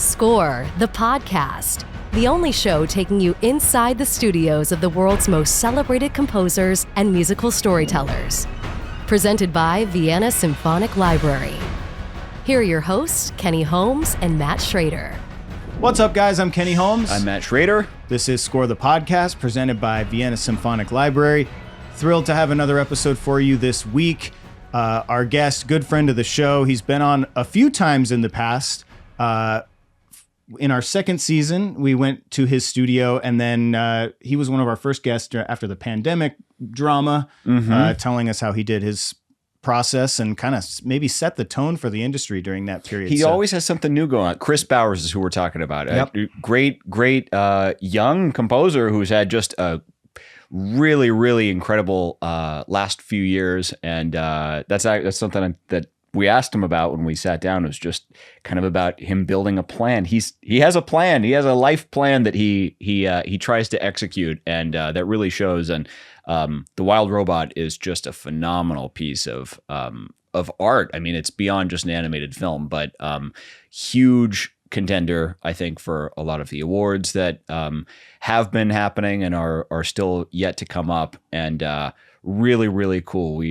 Score, the podcast, the only show taking you inside the studios of the world's most celebrated composers and musical storytellers. Presented by Vienna Symphonic Library. Here are your hosts, Kenny Holmes and Matt Schrader. What's up, guys? I'm Kenny Holmes. I'm Matt Schrader. This is Score the Podcast, presented by Vienna Symphonic Library. Thrilled to have another episode for you this week. Our guest, good friend of the show, he's been on a few times in the past. In our second season, we went to his studio, and then he was one of our first guests after the pandemic drama, telling us how he did his process and kind of maybe set the tone for the industry during that period. He always has something new going on. Kris Bowers is who we're talking about. Yep. A great young composer who's had just a really incredible last few years, and that's something that we asked him about when we sat down. It was just kind of about him building a plan. He has a plan. He has a life plan that he tries to execute, and that really shows. And The Wild Robot is just a phenomenal piece of art. I mean, it's beyond just an animated film, but huge contender, I think, for a lot of the awards that have been happening and are still yet to come up. And really cool.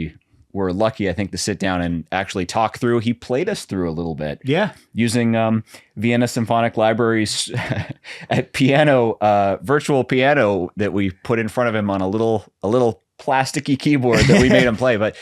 We're lucky, I think, to sit down and actually talk through. He played us through a little bit, using Vienna Symphonic Library's at virtual piano that we put in front of him on a little plasticky keyboard that we made him play. But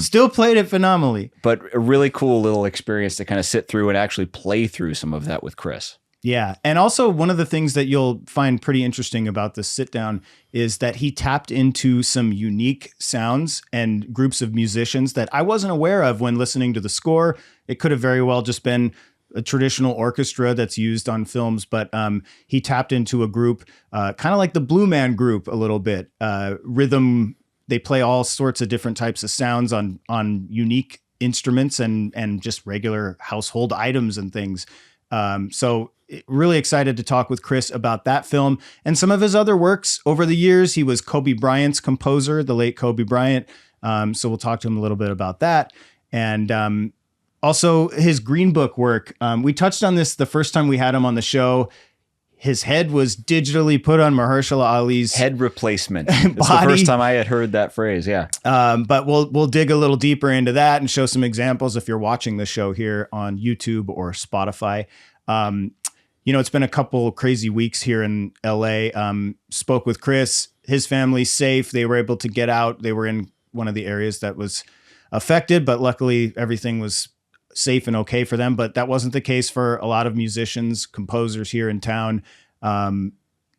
still played it phenomenally. But a really cool little experience to kind of sit through and actually play through some of that with Kris. Yeah. And also one of the things that you'll find pretty interesting about this sit down is that he tapped into some unique sounds and groups of musicians that I wasn't aware of when listening to the score. It could have very well just been a traditional orchestra that's used on films, but he tapped into a group kind of like the Blue Man Group a little bit. Rhythm, they play all sorts of different types of sounds on unique instruments and just regular household items and things. So really excited to talk with Kris about that film and some of his other works over the years. He was Kobe Bryant's composer, the late Kobe Bryant. So we'll talk to him a little bit about that. And also his Green Book work. We touched on this the first time we had him on the show. His head was digitally put on Mahershala Ali's head replacement. It's the first time I had heard that phrase. Yeah. But we'll dig a little deeper into that and show some examples if you're watching the show here on YouTube or Spotify. It's been a couple crazy weeks here in LA. Spoke with Kris. His family's safe. They were able to get out. They were in one of the areas that was affected, but luckily everything was safe and okay for them. But that wasn't the case for a lot of musicians, composers here in town. A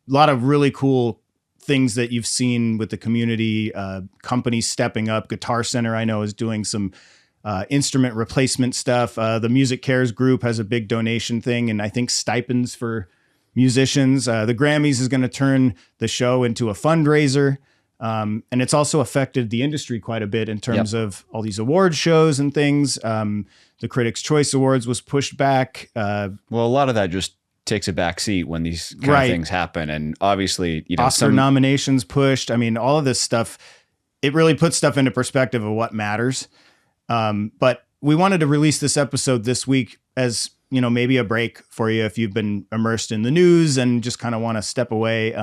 lot of really cool things that you've seen with the community, companies stepping up. Guitar Center, I know, is doing some instrument replacement stuff. The Music Cares group has a big donation thing, and I think stipends for musicians. The Grammys is going to turn the show into a fundraiser. And it's also affected the industry quite a bit in terms of all these award shows and things. The Critics' Choice Awards was pushed back. Well, a lot of that just takes a back seat when these kind of things happen. And obviously, Oscar nominations pushed. I mean, all of this stuff, it really puts stuff into perspective of what matters. But we wanted to release this episode this week as, maybe a break for you if you've been immersed in the news and just kind of want to step away.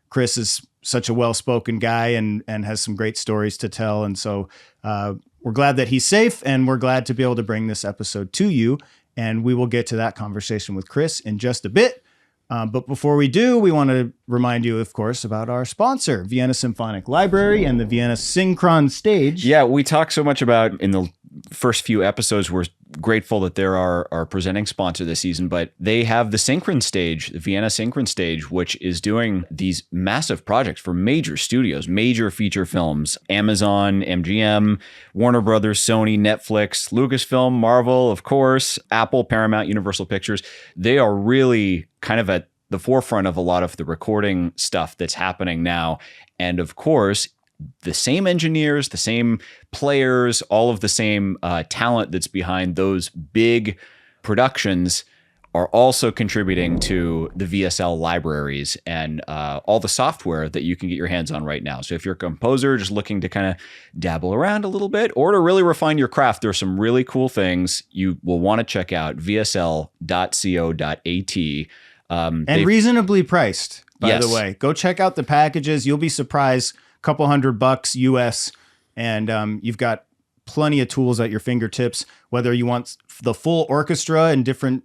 Kris is such a well-spoken guy and has some great stories to tell. And so we're glad that he's safe, and we're glad to be able to bring this episode to you. And we will get to that conversation with Kris in just a bit. But before we do, we want to remind you, of course, about our sponsor, Vienna Symphonic Library and the Vienna Synchron Stage. Yeah, we talked so much about in the first few episodes. We're grateful that they're our presenting sponsor this season, but they have the Synchron Stage, the Vienna Synchron Stage, which is doing these massive projects for major studios, major feature films, Amazon, MGM, Warner Brothers, Sony, Netflix, Lucasfilm, Marvel, of course, Apple, Paramount, Universal Pictures. They are really kind of at the forefront of a lot of the recording stuff that's happening now. And of course, the same engineers, the same players, all of the same talent that's behind those big productions are also contributing to the VSL libraries and all the software that you can get your hands on right now. So if you're a composer just looking to kind of dabble around a little bit or to really refine your craft, there's some really cool things you will want to check out. VSL.co.at. And reasonably priced, by the Yes. way. Go check out the packages. You'll be surprised. Couple $100 US. And you've got plenty of tools at your fingertips, whether you want the full orchestra and different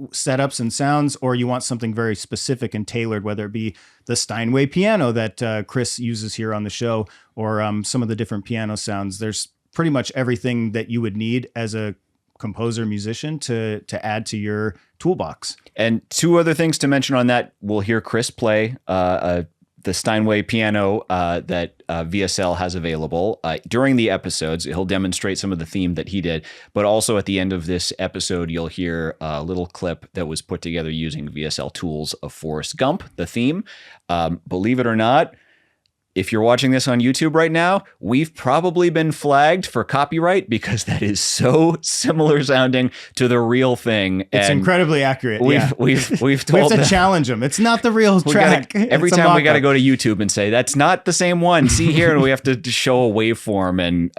setups and sounds, or you want something very specific and tailored, whether it be the Steinway piano that Kris uses here on the show, or some of the different piano sounds. There's pretty much everything that you would need as a composer musician to add to your toolbox. And two other things to mention on that. We'll hear Kris play the Steinway piano that VSL has available. During the episodes, he'll demonstrate some of the theme that he did, but also at the end of this episode, you'll hear a little clip that was put together using VSL tools of Forrest Gump, the theme. Believe it or not, if you're watching this on YouTube right now, we've probably been flagged for copyright because that is so similar sounding to the real thing. It's incredibly accurate. We've told we have to challenge them. It's not the real track. Every time we got to go to YouTube and say, that's not the same one. See here, and we have to show a waveform and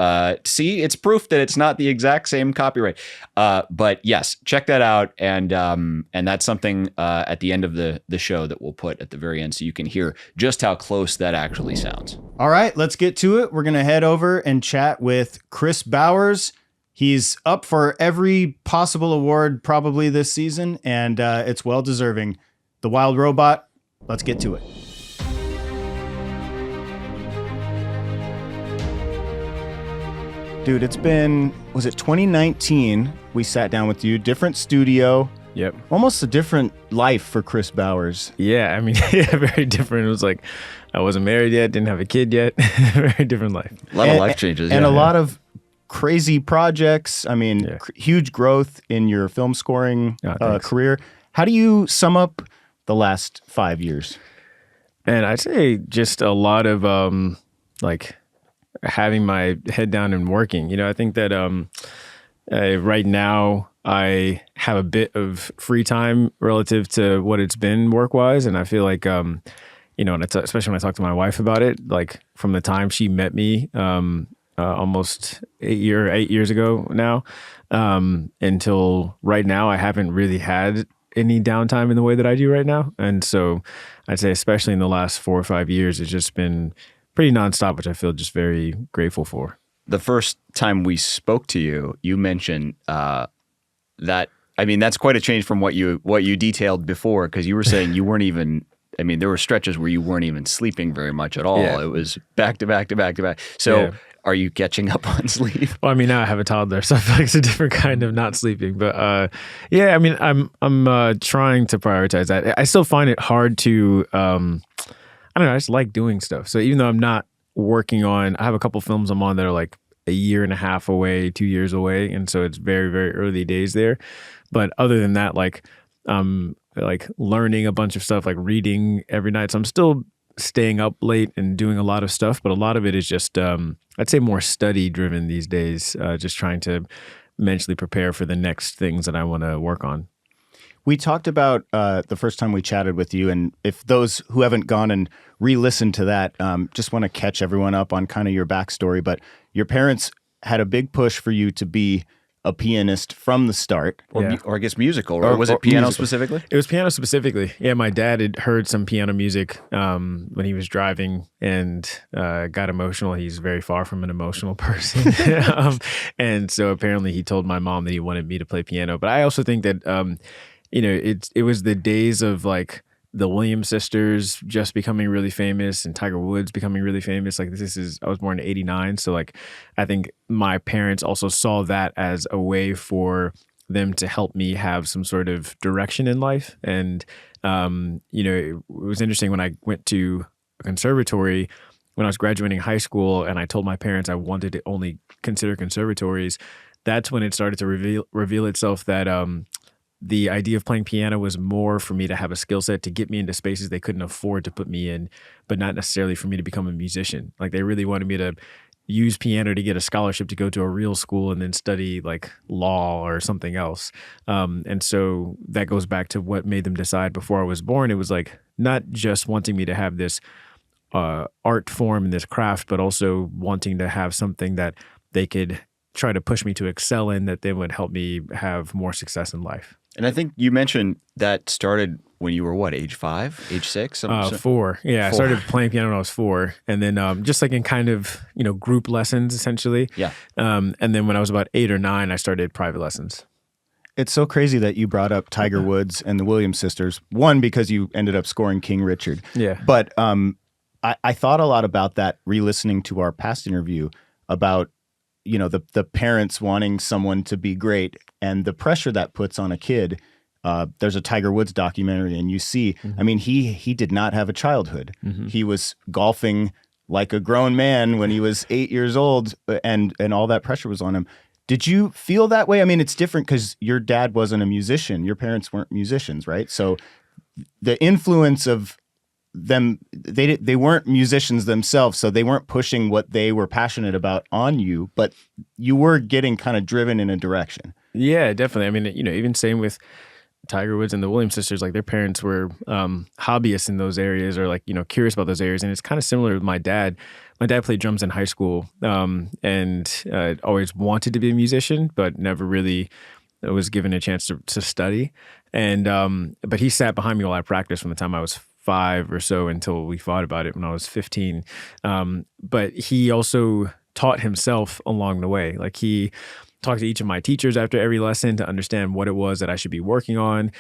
see, it's proof that it's not the exact same copyright. But yes, check that out. And that's something at the end of the show that we'll put at the very end so you can hear just how close that actually sounds. All right, let's get to it. We're going to head over and chat with Kris Bowers. He's up for every possible award probably this season, and it's well deserving. The Wild Robot, let's get to it. Dude, it's been, was it 2019? We sat down with you, different studio. Yep. Almost a different life for Kris Bowers. Yeah, I mean, yeah, very different. It was like I wasn't married yet, didn't have a kid yet. Very different life. A lot of life changes. And a lot of crazy projects. I mean, huge growth in your film scoring career. How do you sum up the last 5 years? And I'd say just a lot of like having my head down and working. You know, I think that right now I have a bit of free time relative to what it's been work-wise. And I feel like, you know, and especially when I talk to my wife about it, like from the time she met me almost 8 years ago now, until right now, I haven't really had any downtime in the way that I do right now. And so I'd say especially in the last 4 or 5 years, it's just been pretty nonstop, which I feel just very grateful for. The first time we spoke to you, you mentioned that, I mean, that's quite a change from what you detailed before, because you were saying you weren't even, I mean, there were stretches where you weren't even sleeping very much at all. Yeah. It was back to back to back to back. So are you catching up on sleep? Well, I mean, now I have a toddler, so I feel like it's a different kind of not sleeping. But yeah, I mean, I'm trying to prioritize that. I still find it hard to, I don't know, I just like doing stuff. So even though I'm not working on, I have a couple films I'm on that are like a year and a half away, 2 years away. And so it's very, very early days there. But other than that, like learning a bunch of stuff, like reading every night. So I'm still staying up late and doing a lot of stuff, but a lot of it is just, I'd say more study driven these days, just trying to mentally prepare for the next things that I want to work on. We talked about the first time we chatted with you, and if those who haven't gone and re-listened to that, just want to catch everyone up on kind of your backstory, but your parents had a big push for you to be a pianist from the start. Or I guess musical, or was it piano musical specifically? It was piano specifically. Yeah, my dad had heard some piano music when he was driving and got emotional. He's very far from an emotional person. And so apparently he told my mom that he wanted me to play piano. But I also think that, you know, it was the days of like the Williams sisters just becoming really famous and Tiger Woods becoming really famous. Like I was born in '89. So like, I think my parents also saw that as a way for them to help me have some sort of direction in life. And, you know, it was interesting when I went to a conservatory when I was graduating high school and I told my parents I wanted to only consider conservatories. That's when it started to reveal itself that, the idea of playing piano was more for me to have a skill set to get me into spaces they couldn't afford to put me in, but not necessarily for me to become a musician. Like they really wanted me to use piano to get a scholarship to go to a real school and then study like law or something else. And so that goes back to what made them decide before I was born. It was like not just wanting me to have this art form and this craft, but also wanting to have something that they could try to push me to excel in, that then would help me have more success in life. And I think you mentioned that started when you were what, age 5, age 6? 4. Yeah, 4. I started playing piano when I was 4, and then just like in kind of group lessons essentially. Yeah. And then when I was about 8 or 9, I started private lessons. It's so crazy that you brought up Tiger Woods and the Williams sisters. One, because you ended up scoring King Richard. Yeah. But I thought a lot about that re-listening to our past interview about the parents wanting someone to be great and the pressure that puts on a kid. There's a Tiger Woods documentary, and you see, I mean, he did not have a childhood. He was golfing like a grown man when he was 8 years old, and all that pressure was on him. Did you feel that way? I mean, it's different because your dad wasn't a musician. Your parents weren't musicians, right? So the influence of them, they weren't musicians themselves, so they weren't pushing what they were passionate about on you, but you were getting kind of driven in a direction. Yeah, definitely. I mean, even same with Tiger Woods and the Williams sisters, like their parents were hobbyists in those areas, or like, curious about those areas. And it's kind of similar with my dad. My dad played drums in high school and always wanted to be a musician, but never really was given a chance to study. And but he sat behind me while I practiced from the time I was 5 or so until we fought about it when I was 15. But he also taught himself along the way. Like he talked to each of my teachers after every lesson to understand what it was that I should be working on.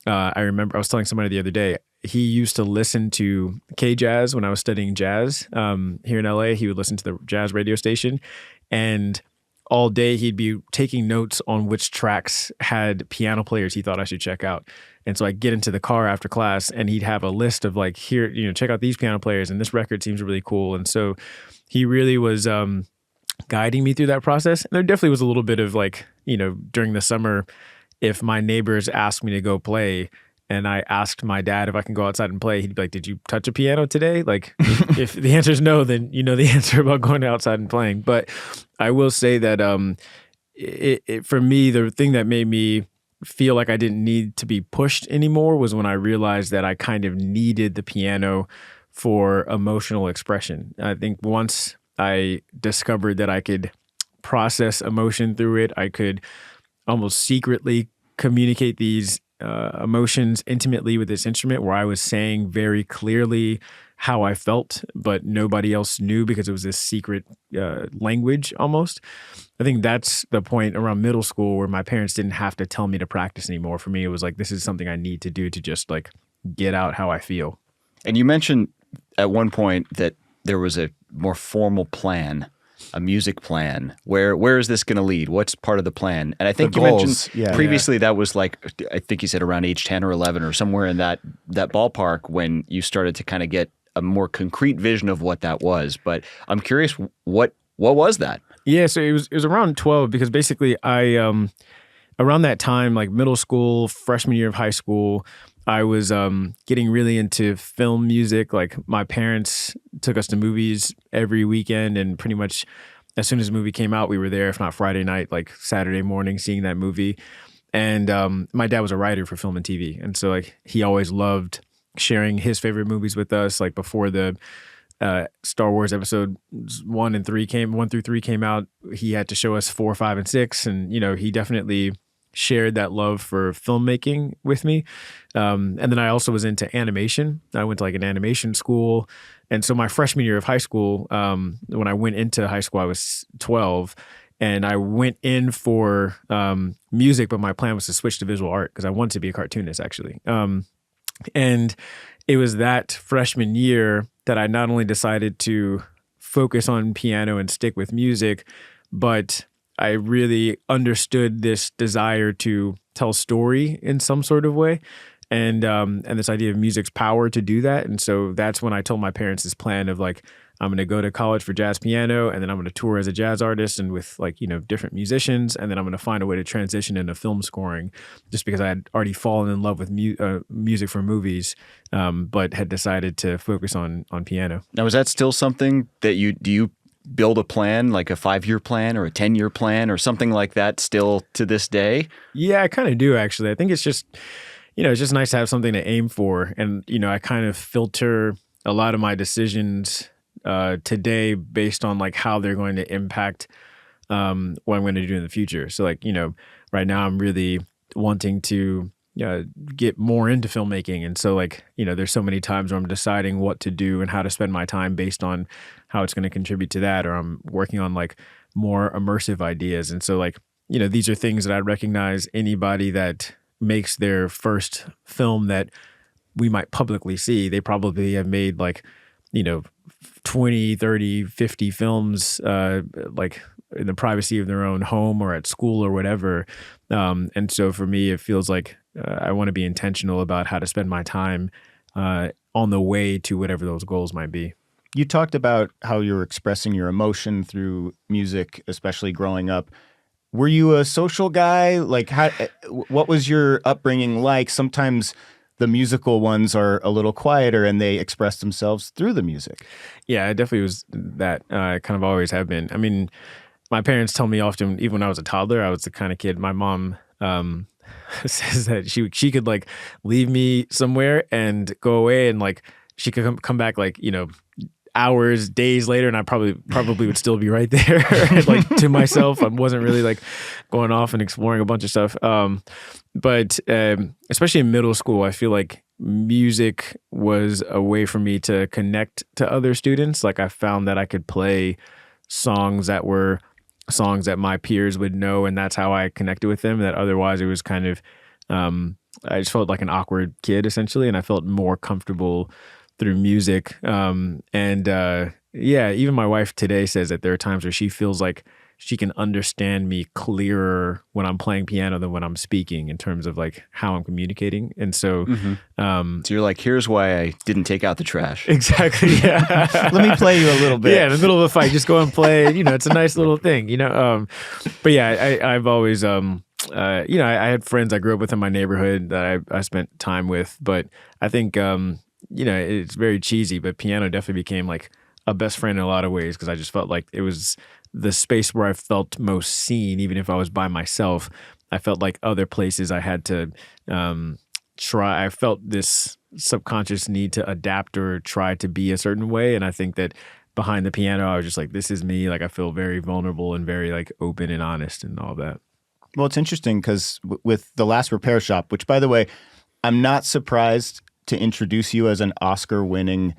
I remember I was telling somebody the other day, he used to listen to K-Jazz when I was studying jazz here in LA. He would listen to the jazz radio station, and all day he'd be taking notes on which tracks had piano players he thought I should check out. And so I get into the car after class and he'd have a list of like, here, check out these piano players and this record seems really cool. And so he really was guiding me through that process. And there definitely was a little bit of like, during the summer, if my neighbors asked me to go play and I asked my dad if I can go outside and play, he'd be like, did you touch a piano today? Like, if the answer is no, then you know the answer about going outside and playing. But I will say that for me, the thing that made me feel like I didn't need to be pushed anymore was when I realized that I kind of needed the piano for emotional expression. I think once I discovered that I could process emotion through it, I could almost secretly communicate these emotions intimately with this instrument, where I was saying very clearly how I felt, but nobody else knew because it was this secret language almost. I think that's the point around middle school where my parents didn't have to tell me to practice anymore. For me, it was like, this is something I need to do to just like get out how I feel. And you mentioned at one point that there was a more formal plan, a music plan. Where is this going to lead? What's part of the plan? And I think you mentioned previously that was like, I think you said around age 10 or 11 or somewhere in that ballpark when you started to kind of get a more concrete vision of what that was. But I'm curious, what was that? Yeah, so it was around 12 because basically I around that time, like middle school, freshman year of high school, I was getting really into film music. Like my parents took us to movies every weekend, and pretty much as soon as the movie came out, we were there, if not Friday night, like Saturday morning, seeing that movie. And my dad was a writer for film and TV. And so like he always loved sharing his favorite movies with us. Like before the Star Wars episode 1 through 3 came out, he had to show us 4, 5, and 6. And, he definitely shared that love for filmmaking with me. And then I also was into animation. I went to like an animation school. And so my freshman year of high school, when I went into high school, I was 12. And I went in for music, but my plan was to switch to visual art because I wanted to be a cartoonist, actually. And it was that freshman year that I not only decided to focus on piano and stick with music, but I really understood this desire to tell story in some sort of way, and this idea of music's power to do that. And so that's when I told my parents this plan of like, I'm going to go to college for jazz piano, and then I'm going to tour as a jazz artist and with like, different musicians. And then I'm going to find a way to transition into film scoring, just because I had already fallen in love with music for movies, but had decided to focus on piano. Now, is that still something that do you build a plan, like a 5-year plan or a 10-year plan or something like that still to this day? Yeah, I kind of do, actually. I think it's just, it's just nice to have something to aim for. And, I kind of filter a lot of my decisions today based on like how they're going to impact what I'm going to do in the future. So like, right now I'm really wanting to get more into filmmaking. And so like, there's so many times where I'm deciding what to do and how to spend my time based on how it's going to contribute to that, or I'm working on like more immersive ideas. And so like, these are things that I recognize anybody that makes their first film that we might publicly see, they probably have made like, 20, 30, 50 films, like in the privacy of their own home or at school or whatever. And so for me, it feels like I want to be intentional about how to spend my time on the way to whatever those goals might be. You talked about how you're expressing your emotion through music, especially growing up. Were you a social guy? Like, what was your upbringing like? Sometimes the musical ones are a little quieter and they express themselves through the music. Yeah, it definitely was that. I kind of always have been. I mean, my parents tell me often, even when I was a toddler, I was the kind of kid, my mom says that she could like leave me somewhere and go away, and like she could come back like, hours, days later, and I probably would still be right there, like to myself. I wasn't really like going off and exploring a bunch of stuff. But especially in middle school, I feel like music was a way for me to connect to other students. Like I found that I could play songs that were songs that my peers would know, and that's how I connected with them. That otherwise it was kind of, I just felt like an awkward kid essentially, and I felt more comfortable through music. Even my wife today says that there are times where she feels like she can understand me clearer when I'm playing piano than when I'm speaking in terms of like how I'm communicating. And so, so you're like, here's why I didn't take out the trash. Exactly. Yeah. Let me play you a little bit. Yeah. In the middle of a fight, just go and play. It's a nice little thing, but yeah, I've always, I had friends I grew up with in my neighborhood that I spent time with, but I think, it's very cheesy, but piano definitely became like a best friend in a lot of ways, because I just felt like it was the space where I felt most seen. Even if I was by myself, I felt like other places I had to try. I felt this subconscious need to adapt or try to be a certain way. And I think that behind the piano, I was just like, this is me. Like I feel very vulnerable and very like open and honest and all that. Well, it's interesting because with The Last Repair Shop, which by the way, I'm not surprised to introduce you as an Oscar-winning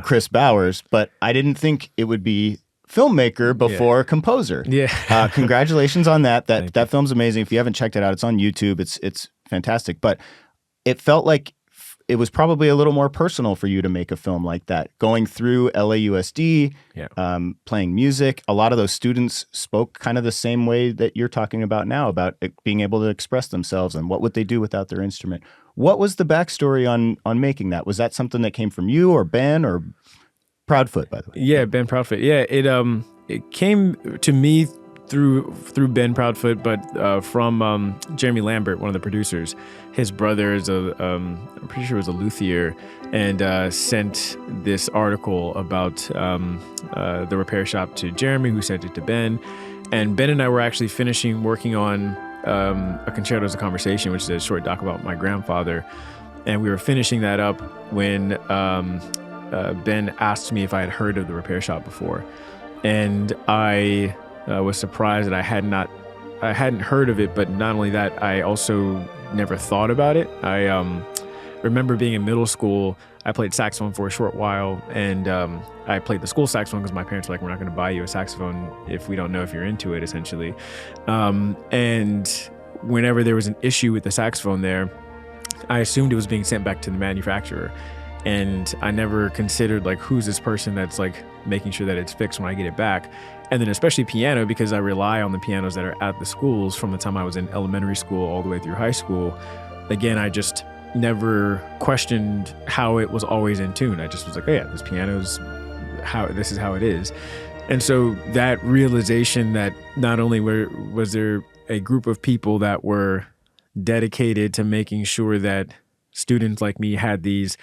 Kris Bowers, but I didn't think it would be filmmaker before composer. Yeah. Congratulations on that. That film's amazing. If you haven't checked it out, it's on YouTube. It's fantastic. But it felt like it was probably a little more personal for you to make a film like that. Going through LAUSD, playing music. A lot of those students spoke kind of the same way that you're talking about now, about being able to express themselves and what would they do without their instrument. What was the backstory on making that? Was that something that came from you or Ben or Proudfoot, by the way? Yeah, Ben Proudfoot. Yeah, it came to me through Ben Proudfoot, but from Jeremy Lambert, one of the producers. His brother is I'm pretty sure was a luthier, and sent this article about the repair shop to Jeremy, who sent it to Ben. And Ben and I were actually working on a Concerto as a Conversation, which is a short doc about my grandfather. And we were finishing that up when Ben asked me if I had heard of the repair shop before. And I was surprised that I hadn't heard of it, but not only that, I also never thought about it. I remember being in middle school, I played saxophone for a short while, and I played the school saxophone because my parents were like, we're not going to buy you a saxophone if we don't know if you're into it, essentially. And whenever there was an issue with the saxophone there, I assumed it was being sent back to the manufacturer. And I never considered like, who's this person that's like making sure that it's fixed when I get it back. And then especially piano, because I rely on the pianos that are at the schools from the time I was in elementary school all the way through high school. Again, I just never questioned how it was always in tune. I just was like, oh yeah, this piano's this is how it is. And so that realization that not only was there a group of people that were dedicated to making sure that students like me had these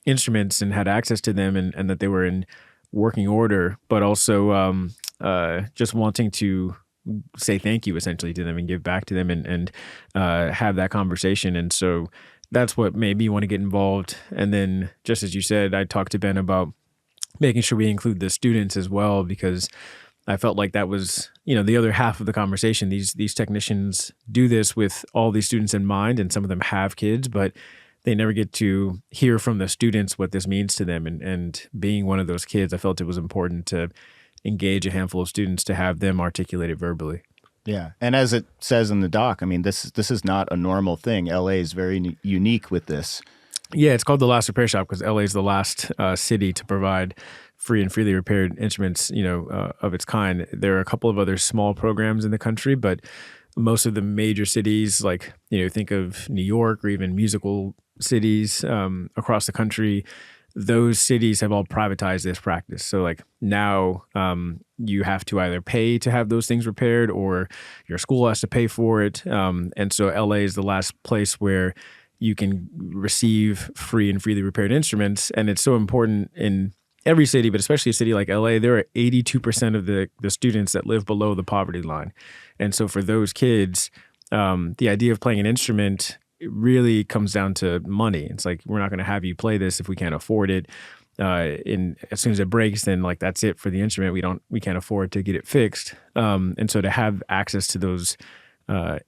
instruments and had access to them, and that they were in working order, but also just wanting to say thank you essentially to them and give back to them and have that conversation. And so that's what made me want to get involved. And then, just as you said, I talked to Ben about making sure we include the students as well, because I felt like that was, the other half of the conversation. These technicians do this with all these students in mind, and some of them have kids, but they never get to hear from the students what this means to them. And being one of those kids, I felt it was important to engage a handful of students to have them articulate it verbally. Yeah. And as it says in the doc, I mean, this is not a normal thing. LA is very unique with this. Yeah, it's called the last repair shop because LA is the last city to provide free and freely repaired instruments, of its kind. There are a couple of other small programs in the country, but most of the major cities, like, think of New York or even musical cities across the country, those cities have all privatized this practice. So like now you have to either pay to have those things repaired or your school has to pay for it. And so LA is the last place where you can receive free and freely repaired instruments. And it's so important in every city, but especially a city like LA, there are 82% of the students that live below the poverty line. And so for those kids, the idea of playing an instrument, it really comes down to money. It's like, we're not going to have you play this if we can't afford it. And as soon as it breaks, then like that's it for the instrument. We can't afford to get it fixed. And so to have access to those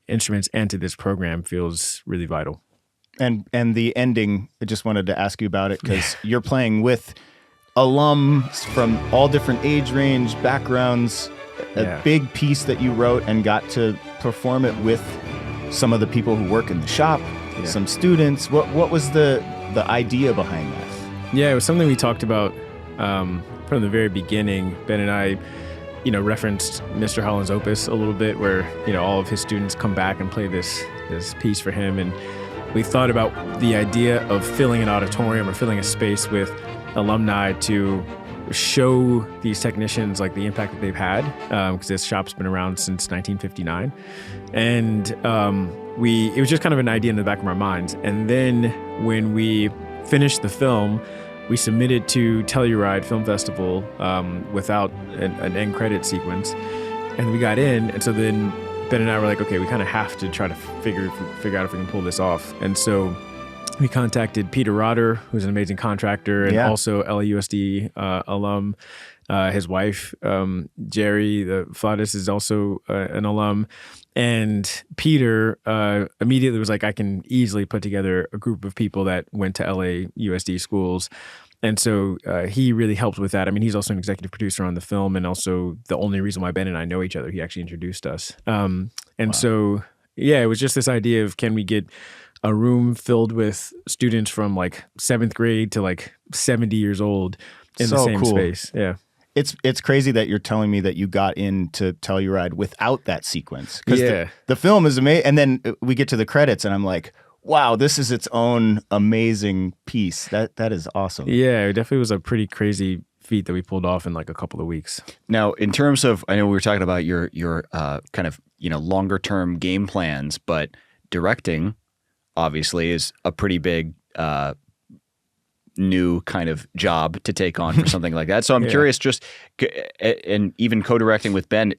instruments and to this program feels really vital. And the ending, I just wanted to ask you about it because you're playing with alums from all different age range, backgrounds, a big piece that you wrote and got to perform it with some of the people who work in the shop, some students. What was the idea behind that? Yeah, it was something we talked about from the very beginning. Ben and I, referenced Mr. Holland's opus a little bit, where all of his students come back and play this piece for him, and we thought about the idea of filling an auditorium or filling a space with alumni to show these technicians like the impact that they've had, because this shop's been around since 1959, and it was just kind of an idea in the back of our minds. And then when we finished the film, we submitted to Telluride Film Festival without an end credit sequence, and we got in. And so then Ben and I were like, okay, we kind of have to try to figure out if we can pull this off. And so we contacted Peter Rotter, who's an amazing contractor and also LAUSD alum. His wife, Jerry, the flautist, is also an alum. And Peter immediately was like, I can easily put together a group of people that went to LAUSD schools. And so he really helped with that. I mean, he's also an executive producer on the film and also the only reason why Ben and I know each other. He actually introduced us. So, it was just this idea of, can we get a room filled with students from like 7th grade to like 70 years old in the same space. Yeah. It's crazy that you're telling me that you got into Telluride without that sequence. Yeah. The film is amazing. And then we get to the credits and I'm like, wow, this is its own amazing piece. That is awesome. Yeah, it definitely was a pretty crazy feat that we pulled off in like a couple of weeks. Now, in terms of, I know we were talking about your kind of, longer term game plans, but directing obviously is a pretty big new kind of job to take on for something like that. So I'm curious, just, and even co-directing with Ben,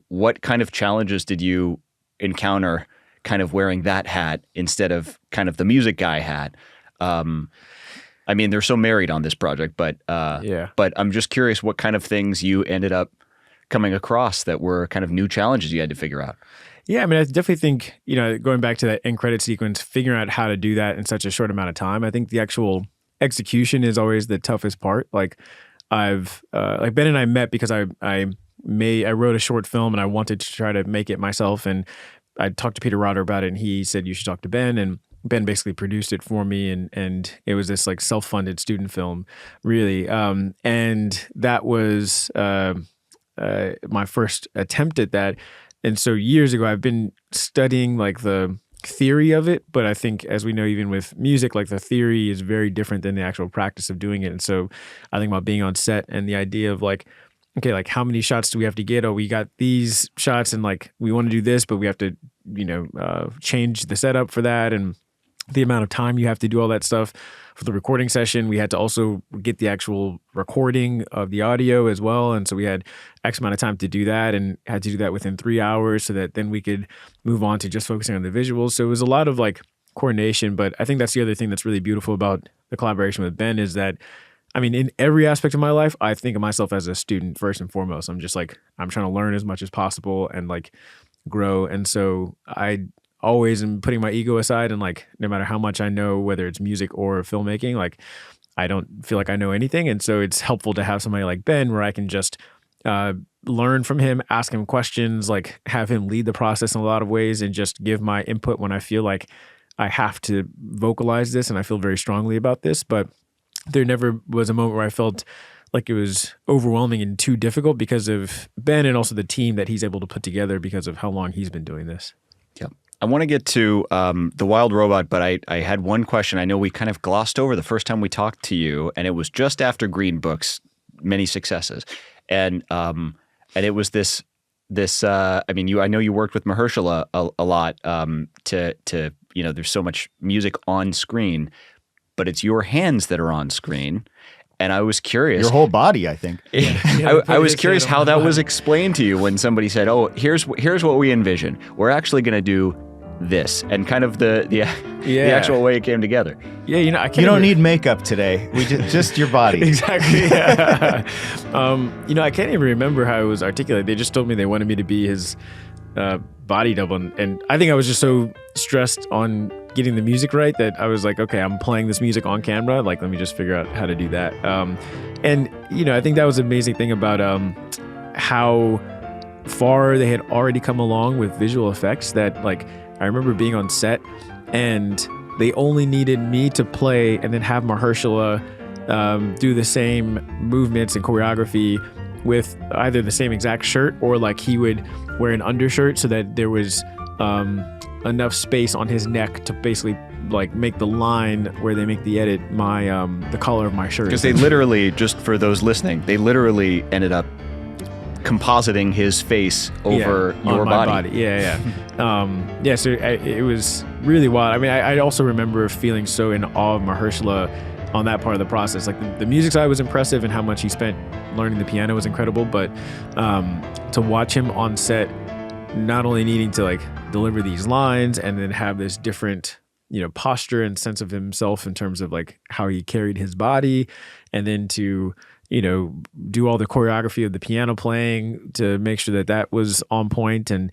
what kind of challenges did you encounter kind of wearing that hat instead of kind of the music guy hat? I mean, they're so married on this project, but I'm just curious what kind of things you ended up coming across that were kind of new challenges you had to figure out. Yeah, I mean, I definitely think, going back to that end credit sequence, figuring out how to do that in such a short amount of time, I think the actual execution is always the toughest part. Like like Ben and I met because I wrote a short film and I wanted to try to make it myself, and I talked to Peter Rotter about it, and he said, you should talk to Ben, and Ben basically produced it for me, and it was this like self-funded student film, really. And that was my first attempt at that. And so years ago, I've been studying like the theory of it, but I think, as we know, even with music, like the theory is very different than the actual practice of doing it. And so I think about being on set and the idea of like, okay, like how many shots do we have to get? Oh, we got these shots and like we want to do this, but we have to, change the setup for that. And the amount of time you have to do all that stuff. For the recording session, we had to also get the actual recording of the audio as well. And so we had X amount of time to do that and had to do that within 3 hours so that then we could move on to just focusing on the visuals. So it was a lot of like coordination. But I think that's the other thing that's really beautiful about the collaboration with Ben is that, I mean, in every aspect of my life, I think of myself as a student first and foremost. I'm just like, I'm trying to learn as much as possible and like grow. And so I always am putting my ego aside, and like no matter how much I know, whether it's music or filmmaking, like I don't feel like I know anything. And so it's helpful to have somebody like Ben where I can just learn from him, ask him questions, like have him lead the process in a lot of ways and just give my input when I feel like I have to vocalize this and I feel very strongly about this. But there never was a moment where I felt like it was overwhelming and too difficult because of Ben and also the team that he's able to put together because of how long he's been doing this. Yeah. I want to get to The Wild Robot, but I had one question. I know we kind of glossed over the first time we talked to you, and it was just after Green Book's many successes. And it was this I mean, I know you worked with Mahershala a lot to there's so much music on screen, but it's your hands that are on screen. And I was curious. Your whole body, I think. I was curious how that was explained to you when somebody said, "Oh, here's what we envision. We're actually going to do this," and kind of the actual way it came together. Yeah, I can't. You don't need makeup today. We just your body. Exactly. Yeah. I can't even remember how it was articulated. They just told me they wanted me to be his body double, and I think I was just so stressed on getting the music right that I was like, okay, I'm playing this music on camera. Like, let me just figure out how to do that. And I think that was an amazing thing about how far they had already come along with visual effects. That like I remember being on set and they only needed me to play and then have Mahershala do the same movements and choreography with either the same exact shirt or like he would wear an undershirt so that there was enough space on his neck to basically like make the line where they make the edit the color of my shirt. Because they literally, just for those listening, they literally ended up compositing his face over your body. Yeah. So it was really wild. I mean, I also remember feeling so in awe of Mahershala on that part of the process. Like the music side was impressive and how much he spent learning the piano was incredible, but to watch him on set not only needing to like deliver these lines and then have this different posture and sense of himself in terms of like how he carried his body, and then to do all the choreography of the piano playing to make sure that was on point, and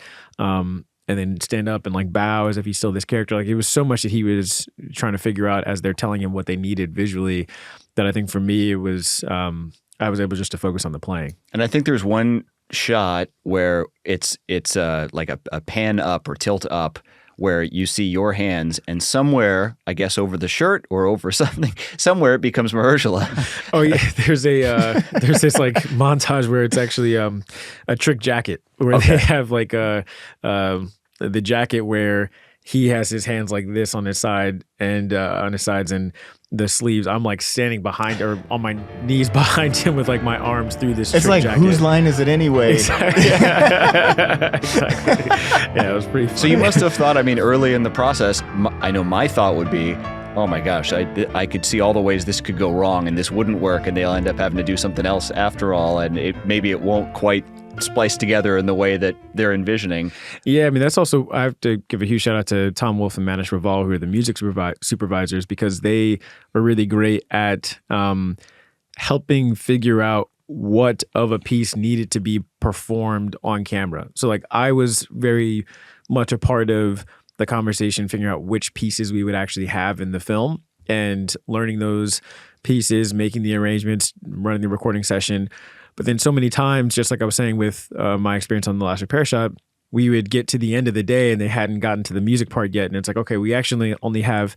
then stand up and like bow as if he's still this character. Like it was so much that he was trying to figure out as they're telling him what they needed visually that I think for me it was I was able just to focus on the playing. And I think there's one shot where it's like a pan up or tilt up where you see your hands, and somewhere, I guess over the shirt or over something, somewhere it becomes Mahershala. Oh yeah, there's this like montage where it's actually a trick jacket where they have like the jacket where he has his hands like this on his side and on his sides, and the sleeves. I'm like standing behind or on my knees behind him with like my arms through this. It's like, jacket. Whose line is it anyway? Exactly. Exactly. Yeah, it was pretty fun. So you must have thought, I mean, early in the process, I know my thought would be, oh my gosh, I could see all the ways this could go wrong and this wouldn't work and they'll end up having to do something else after all, and maybe it won't quite splice together in the way that they're envisioning. Yeah, I mean, that's also, I have to give a huge shout out to Tom Wolfe and Manish Raval, who are the music supervisors, because they are really great at helping figure out what of a piece needed to be performed on camera. So like I was very much a part of the conversation, figuring out which pieces we would actually have in the film and learning those pieces, making the arrangements, running the recording session. But then so many times, just like I was saying with my experience on The Last Repair Shop, we would get to the end of the day and they hadn't gotten to the music part yet. And it's like, okay, we actually only have,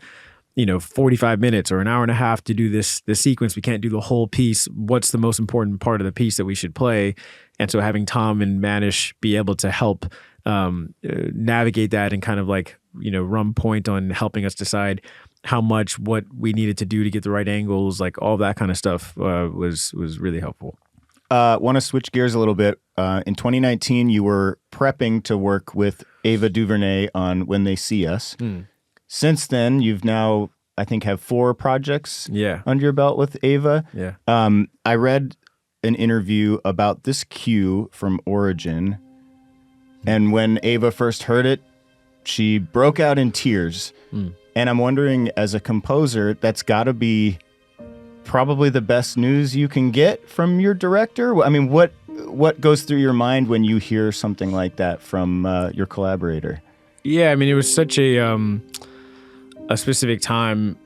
45 minutes or an hour and a half to do this sequence. We can't do the whole piece. What's the most important part of the piece that we should play? And so having Tom and Manish be able to help navigate that and kind of like, run point on helping us decide how much, what we needed to do to get the right angles, like all that kind of stuff was really helpful. Want to switch gears a little bit. In 2019, you were prepping to work with Ava DuVernay on When They See Us. since then, you've now, I think, have 4 projects under your belt with Ava. Yeah. I read an interview about this cue from Origin, and when Ava first heard it, she broke out in tears. And I'm wondering, as a composer, that's got to be probably the best news you can get from your director. I mean, what goes through your mind when you hear something like that from your collaborator? Yeah, I mean, it was such a specific time.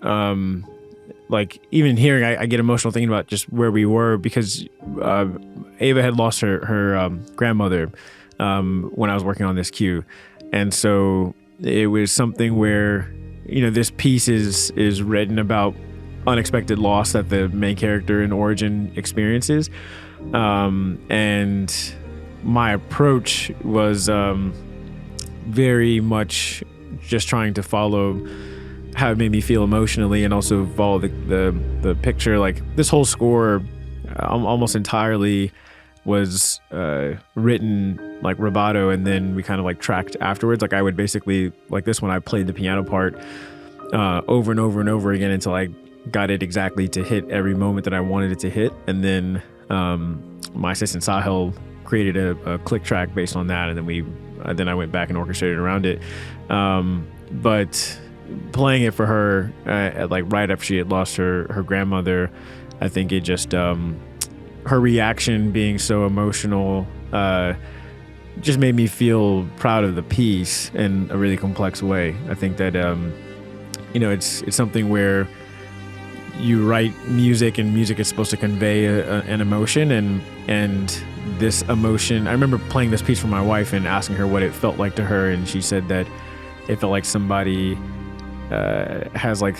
Like, even hearing, I get emotional thinking about just where we were, because Ava had lost her grandmother when I was working on this cue. And so it was something where, this piece is written about unexpected loss that the main character in Origin experiences. And my approach was very much just trying to follow how it made me feel emotionally, and also follow the picture. Like, this whole score almost entirely was written like rubato, and then we kind of like tracked afterwards. Like, I would basically, like this one, I played the piano part over and over and over again until I got it exactly to hit every moment that I wanted it to hit. And then my assistant Sahil created a click track based on that, and then I went back and orchestrated around it. But playing it for her, like right after she had lost her grandmother, I think it just her reaction being so emotional just made me feel proud of the piece in a really complex way. I think that it's something where you write music, and music is supposed to convey an emotion, and this emotion. I remember playing this piece for my wife and asking her what it felt like to her, and she said that it felt like somebody has like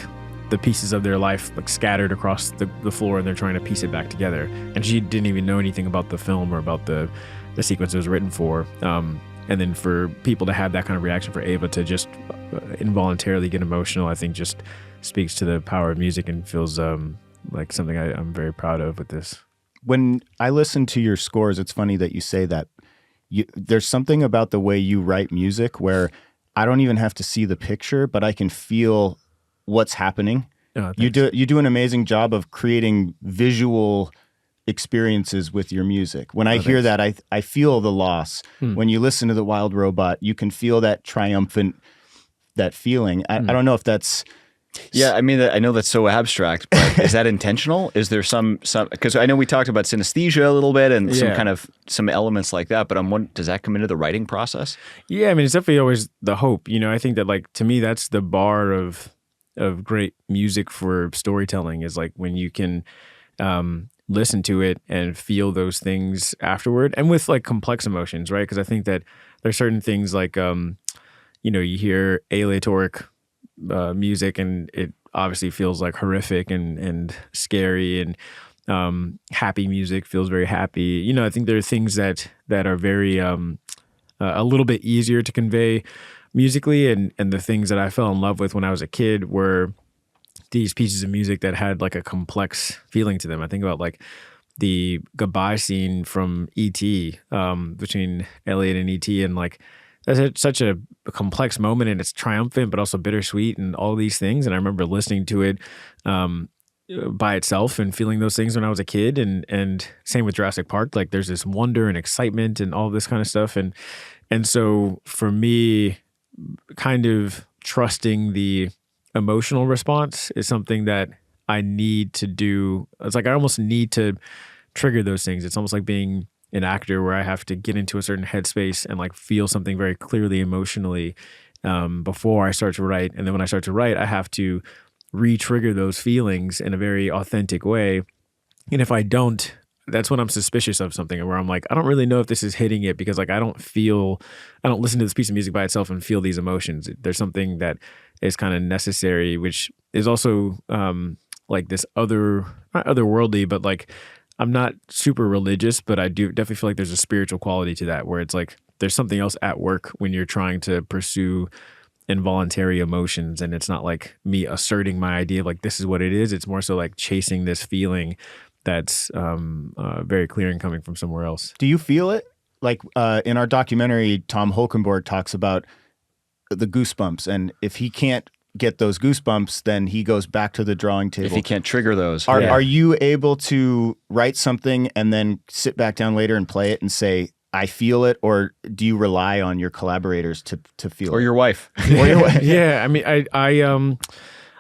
the pieces of their life like scattered across the floor, and they're trying to piece it back together. And she didn't even know anything about the film or about the sequence it was written for. And then for people to have that kind of reaction, for Ava to just involuntarily get emotional, I think just speaks to the power of music, and feels like something I'm very proud of with this. When I listen to your scores, it's funny that you say that. There's something about the way you write music where I don't even have to see the picture, but I can feel what's happening. Oh, you do an amazing job of creating visual experiences with your music. When I hear that, I feel the loss. When you listen to The Wild Robot, you can feel that triumphant, that feeling. I don't know if that's... Yeah, I mean, I know that's so abstract, but is that intentional? Is there some, because I know we talked about synesthesia a little bit and some elements like that, but I'm wondering, does that come into the writing process? Yeah, I mean, it's definitely always the hope. I think that, like, to me, that's the bar of great music for storytelling, is like when you can listen to it and feel those things afterward, and with like complex emotions, right? Because I think that there's certain things like, you hear aleatoric music, and it obviously feels like horrific and scary, and happy music feels very happy. I think there are things that are very a little bit easier to convey musically, and the things that I fell in love with when I was a kid were these pieces of music that had like a complex feeling to them. I think about like the goodbye scene from E.T. Between Elliot and E.T. and like that's such a complex moment, and it's triumphant but also bittersweet and all these things. And I remember listening to it by itself and feeling those things when I was a kid. And same with Jurassic Park. Like there's this wonder and excitement and all this kind of stuff. And so for me, kind of trusting the emotional response is something that I need to do. It's like I almost need to trigger those things. It's almost like being an actor, where I have to get into a certain headspace and like feel something very clearly emotionally before I start to write. And then when I start to write, I have to re-trigger those feelings in a very authentic way. And if I don't, that's when I'm suspicious of something, where I'm like, I don't really know if this is hitting it, because like I don't listen to this piece of music by itself and feel these emotions. There's something that is kind of necessary, which is also like this not otherworldly, but like I'm not super religious, but I do definitely feel like there's a spiritual quality to that, where it's like there's something else at work when you're trying to pursue involuntary emotions. And it's not like me asserting my idea of like, this is what it is. It's more so like chasing this feeling that's very clear and coming from somewhere else. Do you feel it? Like in our documentary, Tom Holkenborg talks about the goosebumps. And if he can't get those goosebumps, then he goes back to the drawing table. If he can't trigger those. Are you able to write something and then sit back down later and play it and say, I feel it, or do you rely on your collaborators to feel it? Or your wife. Or your wife. Yeah, I mean,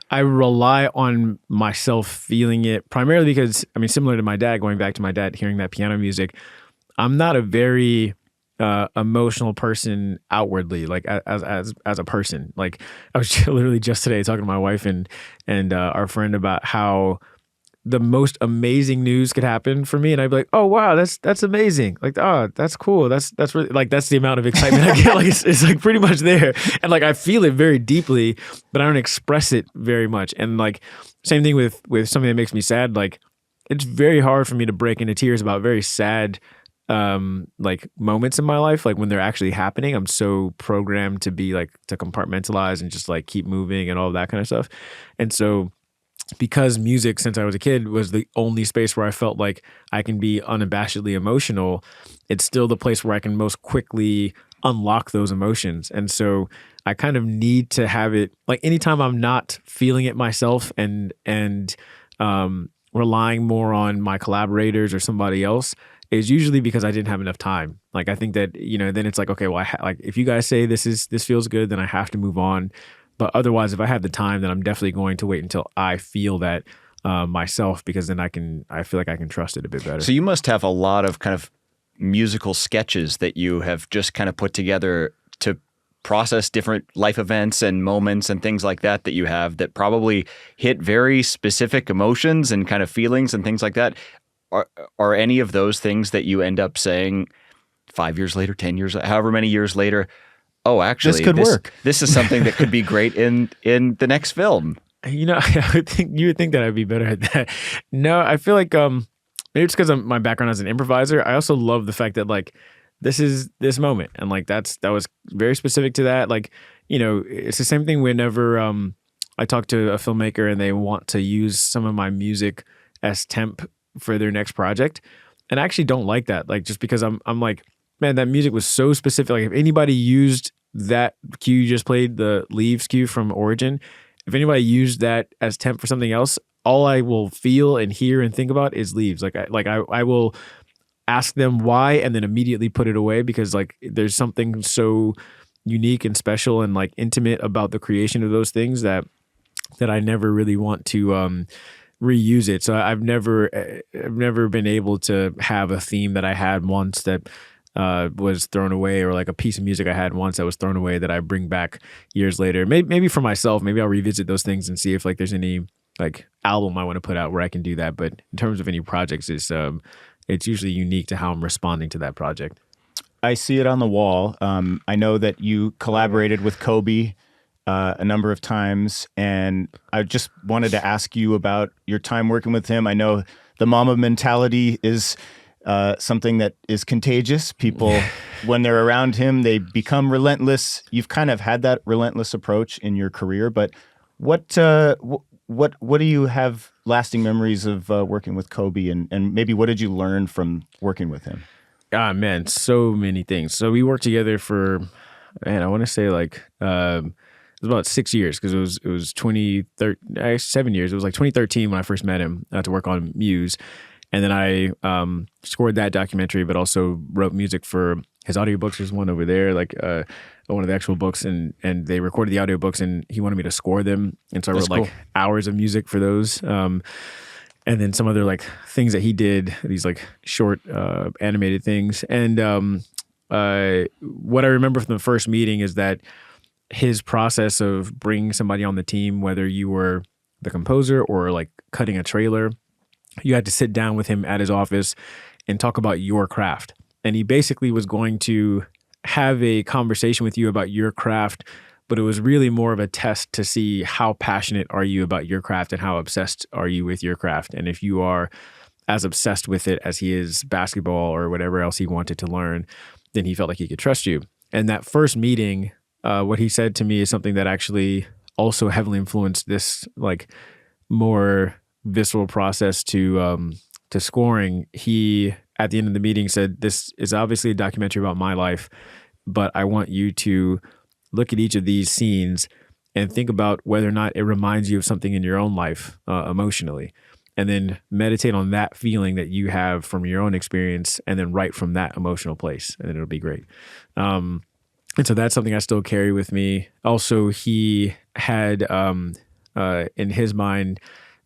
I rely on myself feeling it primarily because, I mean, similar to my dad, going back to my dad, hearing that piano music, I'm not a very emotional person outwardly, like as a person. Like I was literally just today talking to my wife and our friend about how the most amazing news could happen for me, and I'd be like, "Oh wow, that's amazing! Like, oh, that's cool. That's really like that's the amount of excitement I get. Like, it's like pretty much there, and like I feel it very deeply, but I don't express it very much. And like same thing with something that makes me sad. Like, it's very hard for me to break into tears about very sad like moments in my life. Like when they're actually happening, I'm so programmed to be like to compartmentalize and just like keep moving and all of that kind of stuff, and so. Because music, since I was a kid, was the only space where I felt like I can be unabashedly emotional, it's still the place where I can most quickly unlock those emotions. And so I kind of need to have it, like anytime I'm not feeling it myself and relying more on my collaborators or somebody else, is usually because I didn't have enough time. Like I think that, then it's like, okay, well, like if you guys say this feels good, then I have to move on. But otherwise, if I have the time, then I'm definitely going to wait until I feel that myself, because then I feel like I can trust it a bit better. So you must have a lot of kind of musical sketches that you have just kind of put together to process different life events and moments and things like that you have that probably hit very specific emotions and kind of feelings and things like that. Are any of those things that you end up saying 5 years later, 10 years, however many years later, oh, actually, this could work. This is something that could be great in the next film. I would think you would think that I'd be better at that. No, I feel like maybe it's because of my background as an improviser. I also love the fact that like this is this moment, and like that was very specific to that. Like it's the same thing whenever I talk to a filmmaker and they want to use some of my music as temp for their next project, and I actually don't like that. Like just because I'm like, man, that music was so specific. Like if anybody used that cue you just played, the Leaves cue from Origin, if anybody used that as temp for something else, all I will feel and hear and think about is Leaves. I will ask them why and then immediately put it away, because like there's something so unique and special and like intimate about the creation of those things that I never really want to reuse it. So I've never been able to have a theme that I had once that was thrown away, or like a piece of music I had once that was thrown away that I bring back years later. Maybe for myself, maybe I'll revisit those things and see if like there's any like album I want to put out where I can do that. But in terms of any projects, it's usually unique to how I'm responding to that project. I see it on the wall. I know that you collaborated with Kobe a number of times, and I just wanted to ask you about your time working with him. I know the mama mentality is something that is contagious. People, when they're around him, they become relentless. You've kind of had that relentless approach in your career, but what do you have lasting memories of working with Kobe, and maybe what did you learn from working with him? Ah, man, so many things. So we worked together for, man, I want to say like it was about 6 years, because it was 7 years. It was like 2013 when I first met him to work on Muse. And then I scored that documentary, but also wrote music for his audiobooks. There's one over there, like one of the actual books, and they recorded the audiobooks, and he wanted me to score them. And so I wrote like hours of music for those. And then some other like things that he did, these like short animated things. And what I remember from the first meeting is that his process of bringing somebody on the team, whether you were the composer or like cutting a trailer, you had to sit down with him at his office and talk about your craft. And he basically was going to have a conversation with you about your craft, but it was really more of a test to see how passionate are you about your craft and how obsessed are you with your craft. And if you are as obsessed with it as he is basketball or whatever else he wanted to learn, then he felt like he could trust you. And that first meeting, what he said to me is something that actually also heavily influenced this like more visceral process to scoring. He, at the end of the meeting, said, "This is obviously a documentary about my life, but I want you to look at each of these scenes and think about whether or not it reminds you of something in your own life emotionally. And then meditate on that feeling that you have from your own experience, and then write from that emotional place, and it'll be great. And so that's something I still carry with me. Also, he had in his mind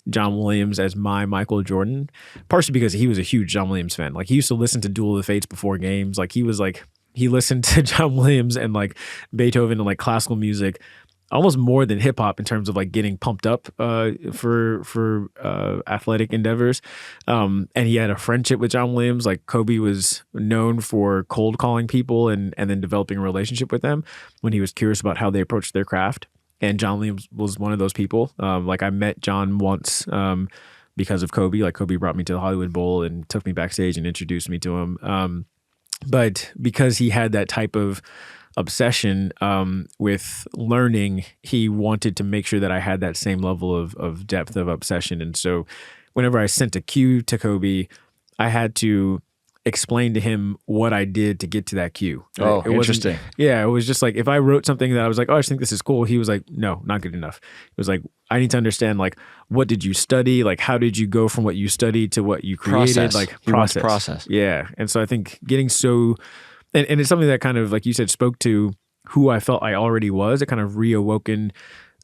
John Williams as my Michael Jordan, partially because he was a huge John Williams fan. Like, he used to listen to Duel of the Fates before games. Like, he listened to John Williams and like Beethoven and like classical music almost more than hip hop in terms of like getting pumped up for athletic endeavors. And he had a friendship with John Williams. Like, Kobe was known for cold calling people and then developing a relationship with them when he was curious about how they approached their craft. And John Williams was one of those people. Like, I met John once because of Kobe. Like, Kobe brought me to the Hollywood Bowl and took me backstage and introduced me to him. But because he had that type of obsession with learning, he wanted to make sure that I had that same level of depth of obsession. And so whenever I sent a cue to Kobe, I had to explain to him what I did to get to that cue. Oh, interesting. Yeah, it was just like, if I wrote something that I was like, oh, I just think this is cool, he was like, no, not good enough. It was like, I need to understand, like, what did you study? Like, how did you go from what you studied to what you created? Process. Like, He wants process. Yeah. And so I think getting so, and it's something that kind of, like you said, spoke to who I felt I already was. It kind of reawoken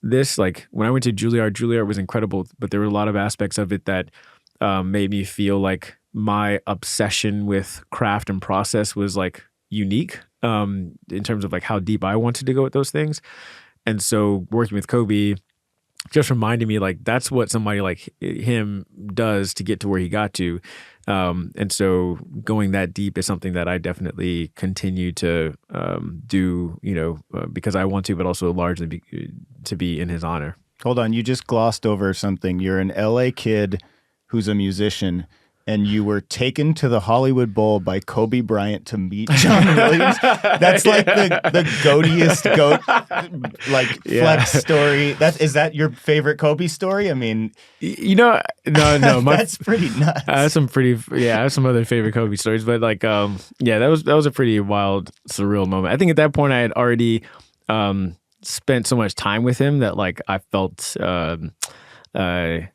this. Like, when I went to Juilliard was incredible, but there were a lot of aspects of it that made me feel like my obsession with craft and process was like unique in terms of like how deep I wanted to go with those things. And so working with Kobe just reminded me, like, that's what somebody like him does to get to where he got to. And so going that deep is something that I definitely continue to do, because I want to, but also largely to be in his honor. Hold on, you just glossed over something. You're an LA kid who's a musician, and you were taken to the Hollywood Bowl by Kobe Bryant to meet John Williams. That's like the goatiest flex story. Is that your favorite Kobe story? I mean, no. That's pretty nuts. I have some other favorite Kobe stories, but like, that was a pretty wild, surreal moment. I think at that point I had already spent so much time with him that like I felt. It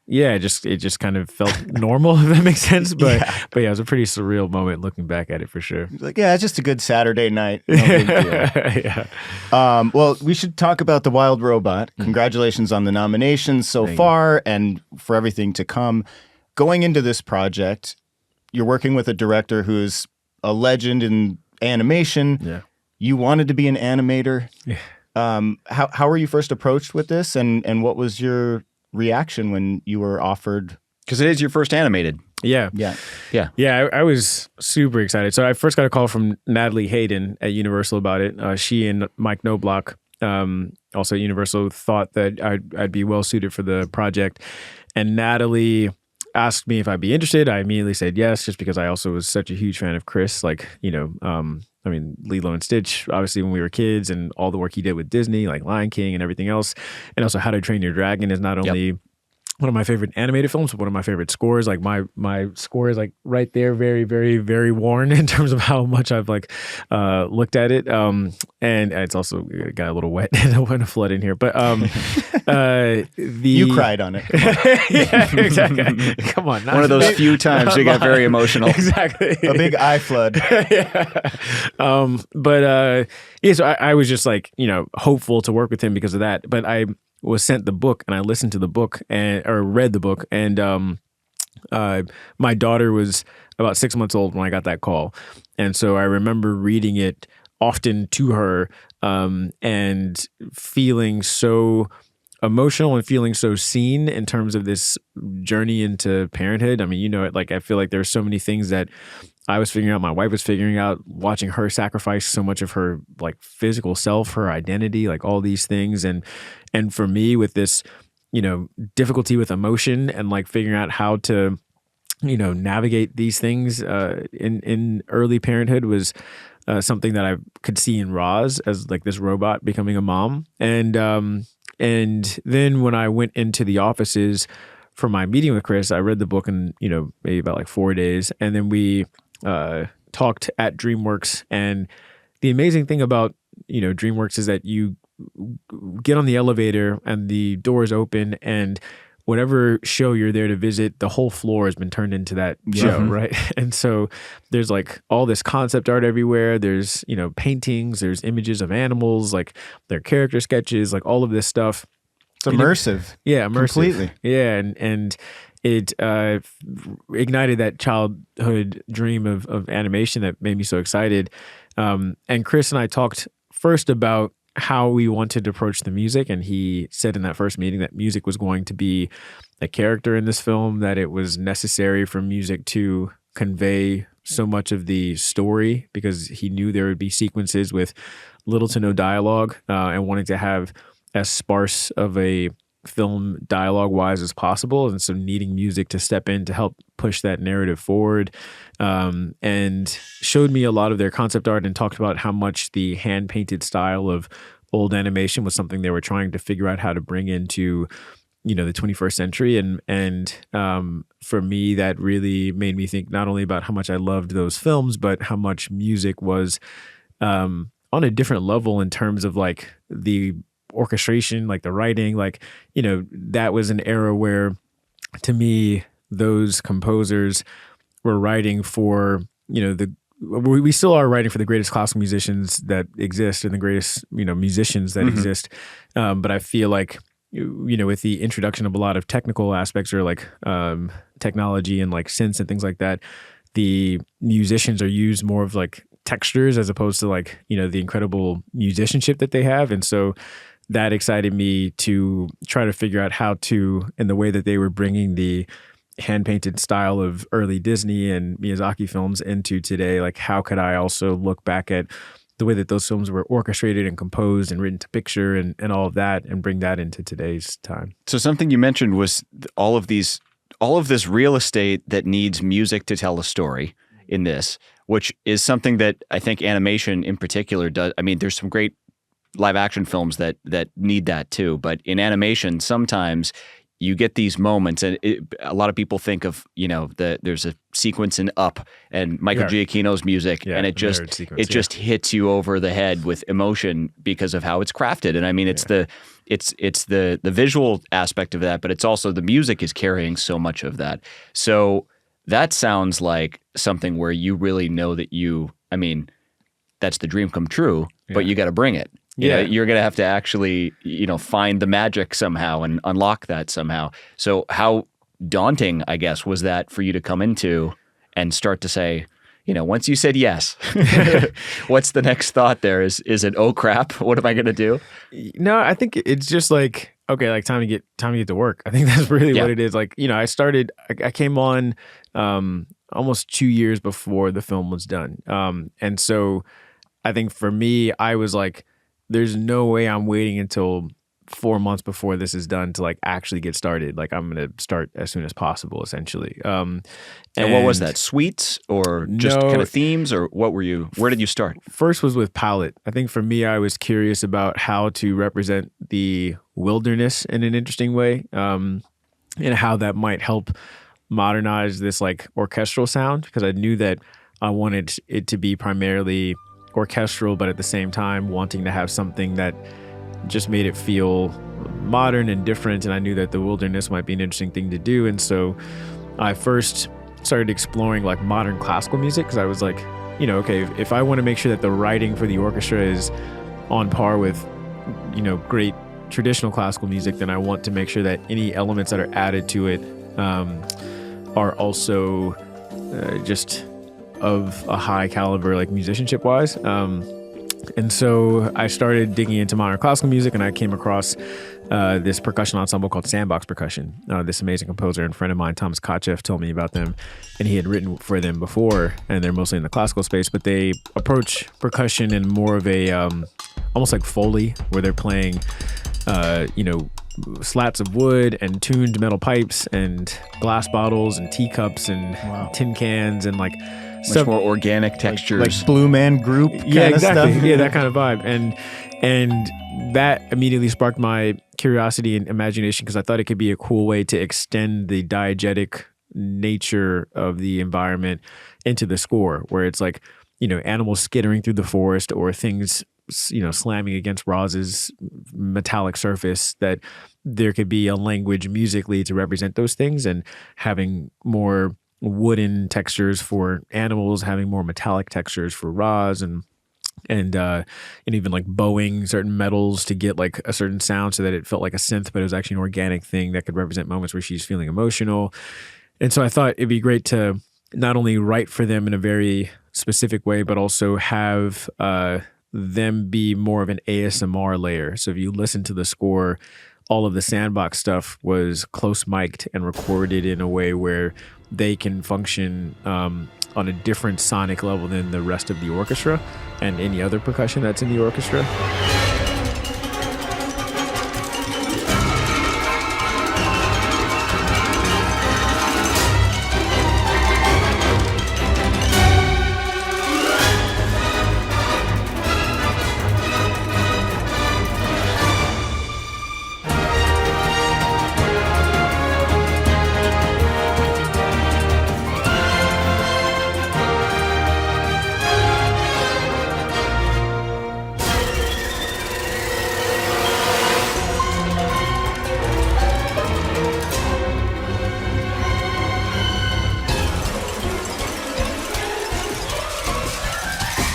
just kind of felt normal, if that makes sense. But it was a pretty surreal moment looking back at it for sure. Like, yeah, it's just a good Saturday night. No big deal. Well, we should talk about The Wild Robot. Congratulations on the nominations so far and for everything to come. Going into this project, you're working with a director who's a legend in animation. Yeah. You wanted to be an animator. Yeah. How were you first approached with this, and what was your reaction when you were offered? Because it is your first animated. Yeah. I was super excited. So I first got a call from Natalie Hayden at Universal about it. She and Mike Knobloch, also at Universal, thought that I'd be well suited for the project. And Natalie asked me if I'd be interested. I immediately said yes, just because I also was such a huge fan of Kris. Like, Lilo and Stitch, obviously, when we were kids, and all the work he did with Disney, like Lion King and everything else. And also How to Train Your Dragon is not only one of my favorite animated films, but one of my favorite scores. Like my score is like right there, very, very, very worn in terms of how much I've like looked at it. And it's also got a little wet when a flood in here. But you cried on it. Yeah, exactly. Come on. One of those few times you got very emotional. Exactly. A big eye flood. So I was just like, hopeful to work with him because of that. But I was sent the book, and I listened to the book or read the book. And my daughter was about 6 months old when I got that call. And so I remember reading it often to her and feeling so emotional and feeling so seen in terms of this journey into parenthood. I mean, I feel like there's so many things that I was figuring out, my wife was figuring out, watching her sacrifice so much of her like physical self, her identity, like all these things. And for me, with this, difficulty with emotion and like figuring out how to, navigate these things in early parenthood was something that I could see in Roz as like this robot becoming a mom. And then when I went into the offices for my meeting with Kris, I read the book in, maybe about like 4 days. And then we talked at DreamWorks. And the amazing thing about, DreamWorks is that you get on the elevator and the doors open, and whatever show you're there to visit, the whole floor has been turned into that show, right? And so there's like all this concept art everywhere. There's, paintings, there's images of animals, like their character sketches, like all of this stuff. It's immersive. Yeah, immersive. Completely. Yeah, and it ignited that childhood dream of animation that made me so excited. And Kris and I talked first about how we wanted to approach the music, and he said in that first meeting that music was going to be a character in this film, that it was necessary for music to convey so much of the story, because he knew there would be sequences with little to no dialogue, and wanting to have as sparse of a film dialogue-wise as possible, and so needing music to step in to help push that narrative forward, and showed me a lot of their concept art and talked about how much the hand-painted style of old animation was something they were trying to figure out how to bring into, the 21st century. And for me, that really made me think not only about how much I loved those films, but how much music was on a different level in terms of like the orchestration, like the writing, like, that was an era where, to me, those composers were writing for, we still are writing for the greatest classical musicians that exist and the greatest, musicians that exist. But I feel like, with the introduction of a lot of technical aspects, or like technology and like synths and things like that, the musicians are used more of like textures as opposed to like, the incredible musicianship that they have. And so that excited me to try to figure out how to, in the way that they were bringing the hand-painted style of early Disney and Miyazaki films into today, like how could I also look back at the way that those films were orchestrated and composed and written to picture and all of that, and bring that into today's time. So something you mentioned was all of this real estate that needs music to tell a story in this, which is something that I think animation in particular does. I mean, there's some great live action films that need that too. But in animation, sometimes you get these moments, and a lot of people think of, there's a sequence in Up and Michael Giacchino's music, and it just hits you over the head with emotion because of how it's crafted. And I mean, it's the visual aspect of that, but it's also the music is carrying so much of that. So that sounds like something where you really know that that's the dream come true, but you got to bring it. You're going to have to actually, find the magic somehow and unlock that somehow. So how daunting, I guess, was that for you to come into and start to say, once you said yes, what's the next thought there? Is it, oh crap, what am I going to do? No, I think it's just like, okay, like time to get to work. I think that's really what it is. Like, I came on almost 2 years before the film was done. And so I think for me, I was like, there's no way I'm waiting until 4 months before this is done to like actually get started. Like I'm going to start as soon as possible, essentially. And what was that? Suites or just kind of themes, or where did you start? First was with palette. I think for me, I was curious about how to represent the wilderness in an interesting way, and how that might help modernize this like orchestral sound, because I knew that I wanted it to be primarily orchestral, but at the same time wanting to have something that just made it feel modern and different. And I knew that the wilderness might be an interesting thing to do. And so I first started exploring like modern classical music, because I was like, okay, if I want to make sure that the writing for the orchestra is on par with, great traditional classical music, then I want to make sure that any elements that are added to it are also just of a high caliber, like musicianship wise. And so I started digging into modern classical music, and I came across this percussion ensemble called Sandbox Percussion. This amazing composer and friend of mine, Thomas Kotcheff, told me about them, and he had written for them before, and they're mostly in the classical space, but they approach percussion in more of a almost like Foley, where they're playing slats of wood and tuned metal pipes and glass bottles and teacups and tin cans and like much more organic textures, like Blue Man Group kind exactly. of stuff. Yeah, that kind of vibe. And that immediately sparked my curiosity and imagination, because I thought it could be a cool way to extend the diegetic nature of the environment into the score, where it's like, animals skittering through the forest, or things slamming against Roz's metallic surface, that there could be a language musically to represent those things, and having more wooden textures for animals, having more metallic textures for Roz, and even like bowing certain metals to get like a certain sound so that it felt like a synth, but it was actually an organic thing that could represent moments where she's feeling emotional. And so I thought it'd be great to not only write for them in a very specific way, but also have them be more of an ASMR layer. So if you listen to the score, all of the sandbox stuff was close mic'd and recorded in a way where they can function on a different sonic level than the rest of the orchestra and any other percussion that's in the orchestra.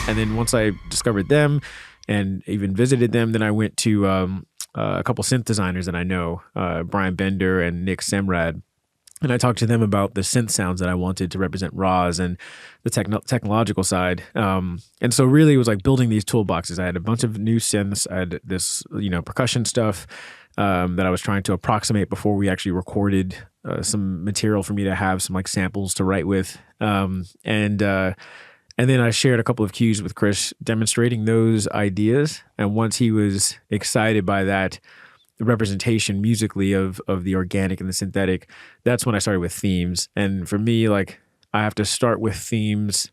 And then once I discovered them and even visited them, then I went to a couple synth designers that I know, Brian Bender and Nick Semrad. And I talked to them about the synth sounds that I wanted to represent Roz and the technological side. And so really it was like building these toolboxes. I had a bunch of new synths. I had this, percussion stuff that I was trying to approximate before we actually recorded some material for me to have some like samples to write with. And then I shared a couple of cues with Kris demonstrating those ideas. And once he was excited by that, the representation musically of the organic and the synthetic, that's when I started with themes. And for me, like, I have to start with themes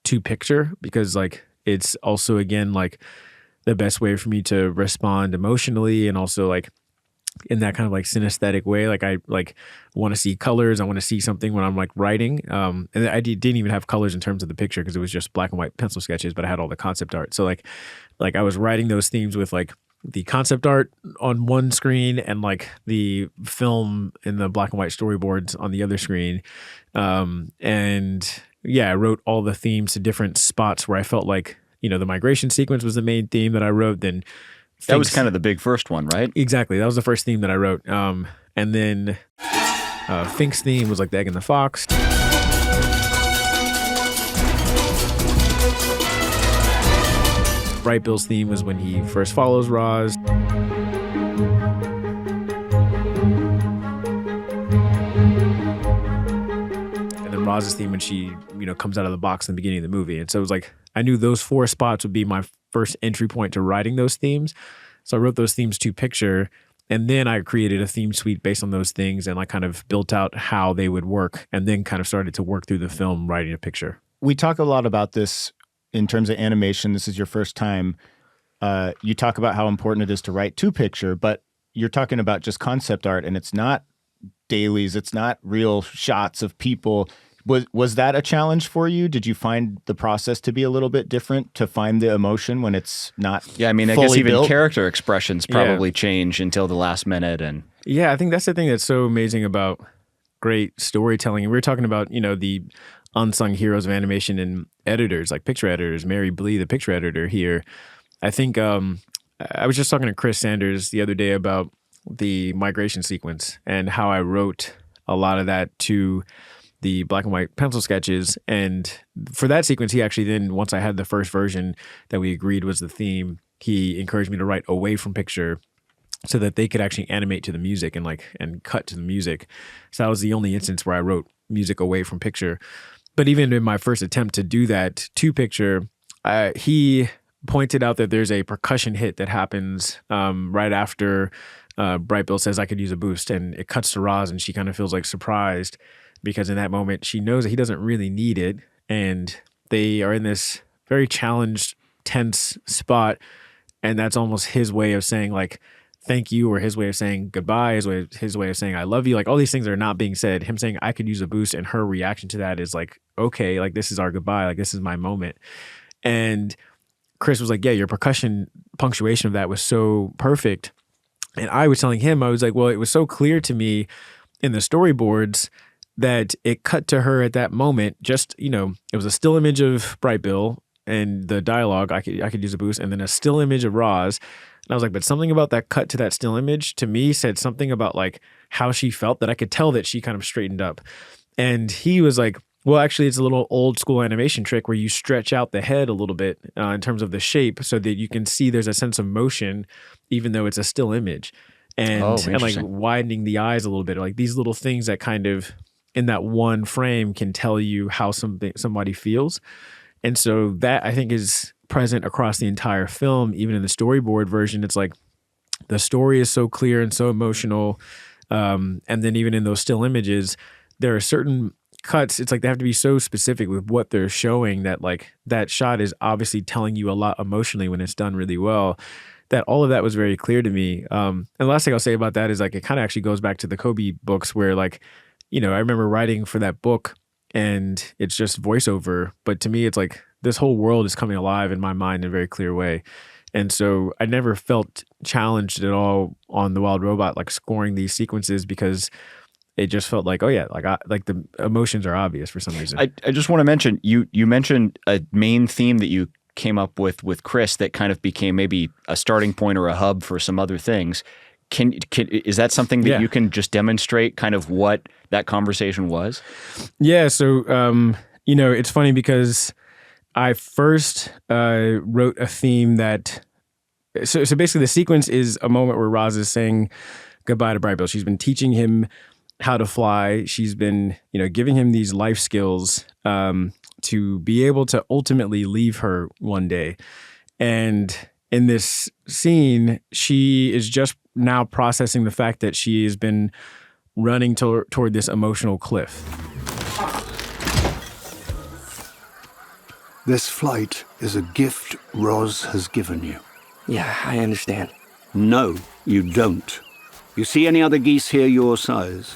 to picture, because like it's also, again, like the best way for me to respond emotionally, and also like in that kind of like synesthetic way. Like I like want to see colors. I want to see something when I'm like writing. And I didn't even have colors in terms of the picture because it was just black and white pencil sketches, but I had all the concept art. So like I was writing those themes with like the concept art on one screen and like the film and the black and white storyboards on the other screen. And yeah, I wrote all the themes to different spots where I felt like, the migration sequence was the main theme that I wrote. Then that was kind of the big first one, right? Exactly. That was the first theme that I wrote. And then Fink's theme was like the egg and the fox. Bright Bill's theme was when he first follows Roz. And then Roz's theme when she, comes out of the box in the beginning of the movie. And so it was like, I knew those 4 spots would be my first entry point to writing those themes. So I wrote those themes to picture, and then I created a theme suite based on those things, and I kind of built out how they would work, and then kind of started to work through the film writing a picture. We talk a lot about this in terms of animation. This is your first time. You talk about how important it is to write to picture, but you're talking about just concept art, and it's not dailies. It's not real shots of people. Was that a challenge for you? Did you find the process to be a little bit different, to find the emotion when it's not I guess even built? Character expressions probably change until the last minute. And yeah, I think that's the thing that's so amazing about great storytelling. And we were talking about, the unsung heroes of animation and editors, like picture editors. Mary Blee, the picture editor here. I think I was just talking to Chris Sanders the other day about the migration sequence and how I wrote a lot of that to the black and white pencil sketches. And for that sequence, he actually then, once I had the first version that we agreed was the theme, he encouraged me to write away from picture so that they could actually animate to the music and cut to the music. So that was the only instance where I wrote music away from picture. But even in my first attempt to do that to picture, he pointed out that there's a percussion hit that happens right after Bright Bill says, "I could use a boost," and it cuts to Roz, and she kind of feels like surprised, because in that moment she knows that he doesn't really need it, and they are in this very challenged, tense spot, and that's almost his way of saying like thank you, or his way of saying goodbye, his way of saying I love you. Like all these things are not being said. Him saying I could use a boost, and her reaction to that is like, okay, like this is our goodbye, like this is my moment. And Kris was like, yeah, your percussion punctuation of that was so perfect. And I was telling him, I was like, well, it was so clear to me in the storyboards that it cut to her at that moment. Just, it was a still image of Bright Bill and the dialogue. I could use a boost, and then a still image of Roz. And I was like, but something about that cut to that still image to me said something about like how she felt, that I could tell that she kind of straightened up. And he was like, well, actually, it's a little old school animation trick where you stretch out the head a little bit in terms of the shape so that you can see there's a sense of motion, even though it's a still image. And like widening the eyes a little bit, like these little things that kind of in that one frame can tell you how somebody feels. And so that I think is present across the entire film. Even in the storyboard version, it's like the story is so clear and so emotional. And then even in those still images, there are certain cuts. It's like they have to be so specific with what they're showing that like that shot is obviously telling you a lot emotionally when it's done really well. That all of that was very clear to me. And the last thing I'll say about that is like it kind of actually goes back to the Kobe books where like, I remember writing for that book and it's just voiceover. But to me, it's like this whole world is coming alive in my mind in a very clear way. And so I never felt challenged at all on The Wild Robot, like scoring these sequences, because it just felt like, oh yeah, like the emotions are obvious for some reason. I just want to mention, you mentioned a main theme that you came up with Kris that kind of became maybe a starting point or a hub for some other things. Is that something that you can just demonstrate kind of what that conversation was? Yeah. So, it's funny because I first wrote a theme that, so basically the sequence is a moment where Roz is saying goodbye to Bright Bill. She's been teaching him how to fly. She's been, giving him these life skills to be able to ultimately leave her one day. And in this scene, she is just now processing the fact that she has been running toward this emotional cliff. This flight is a gift Roz has given you. Yeah, I understand. No, you don't. You see any other geese here your size?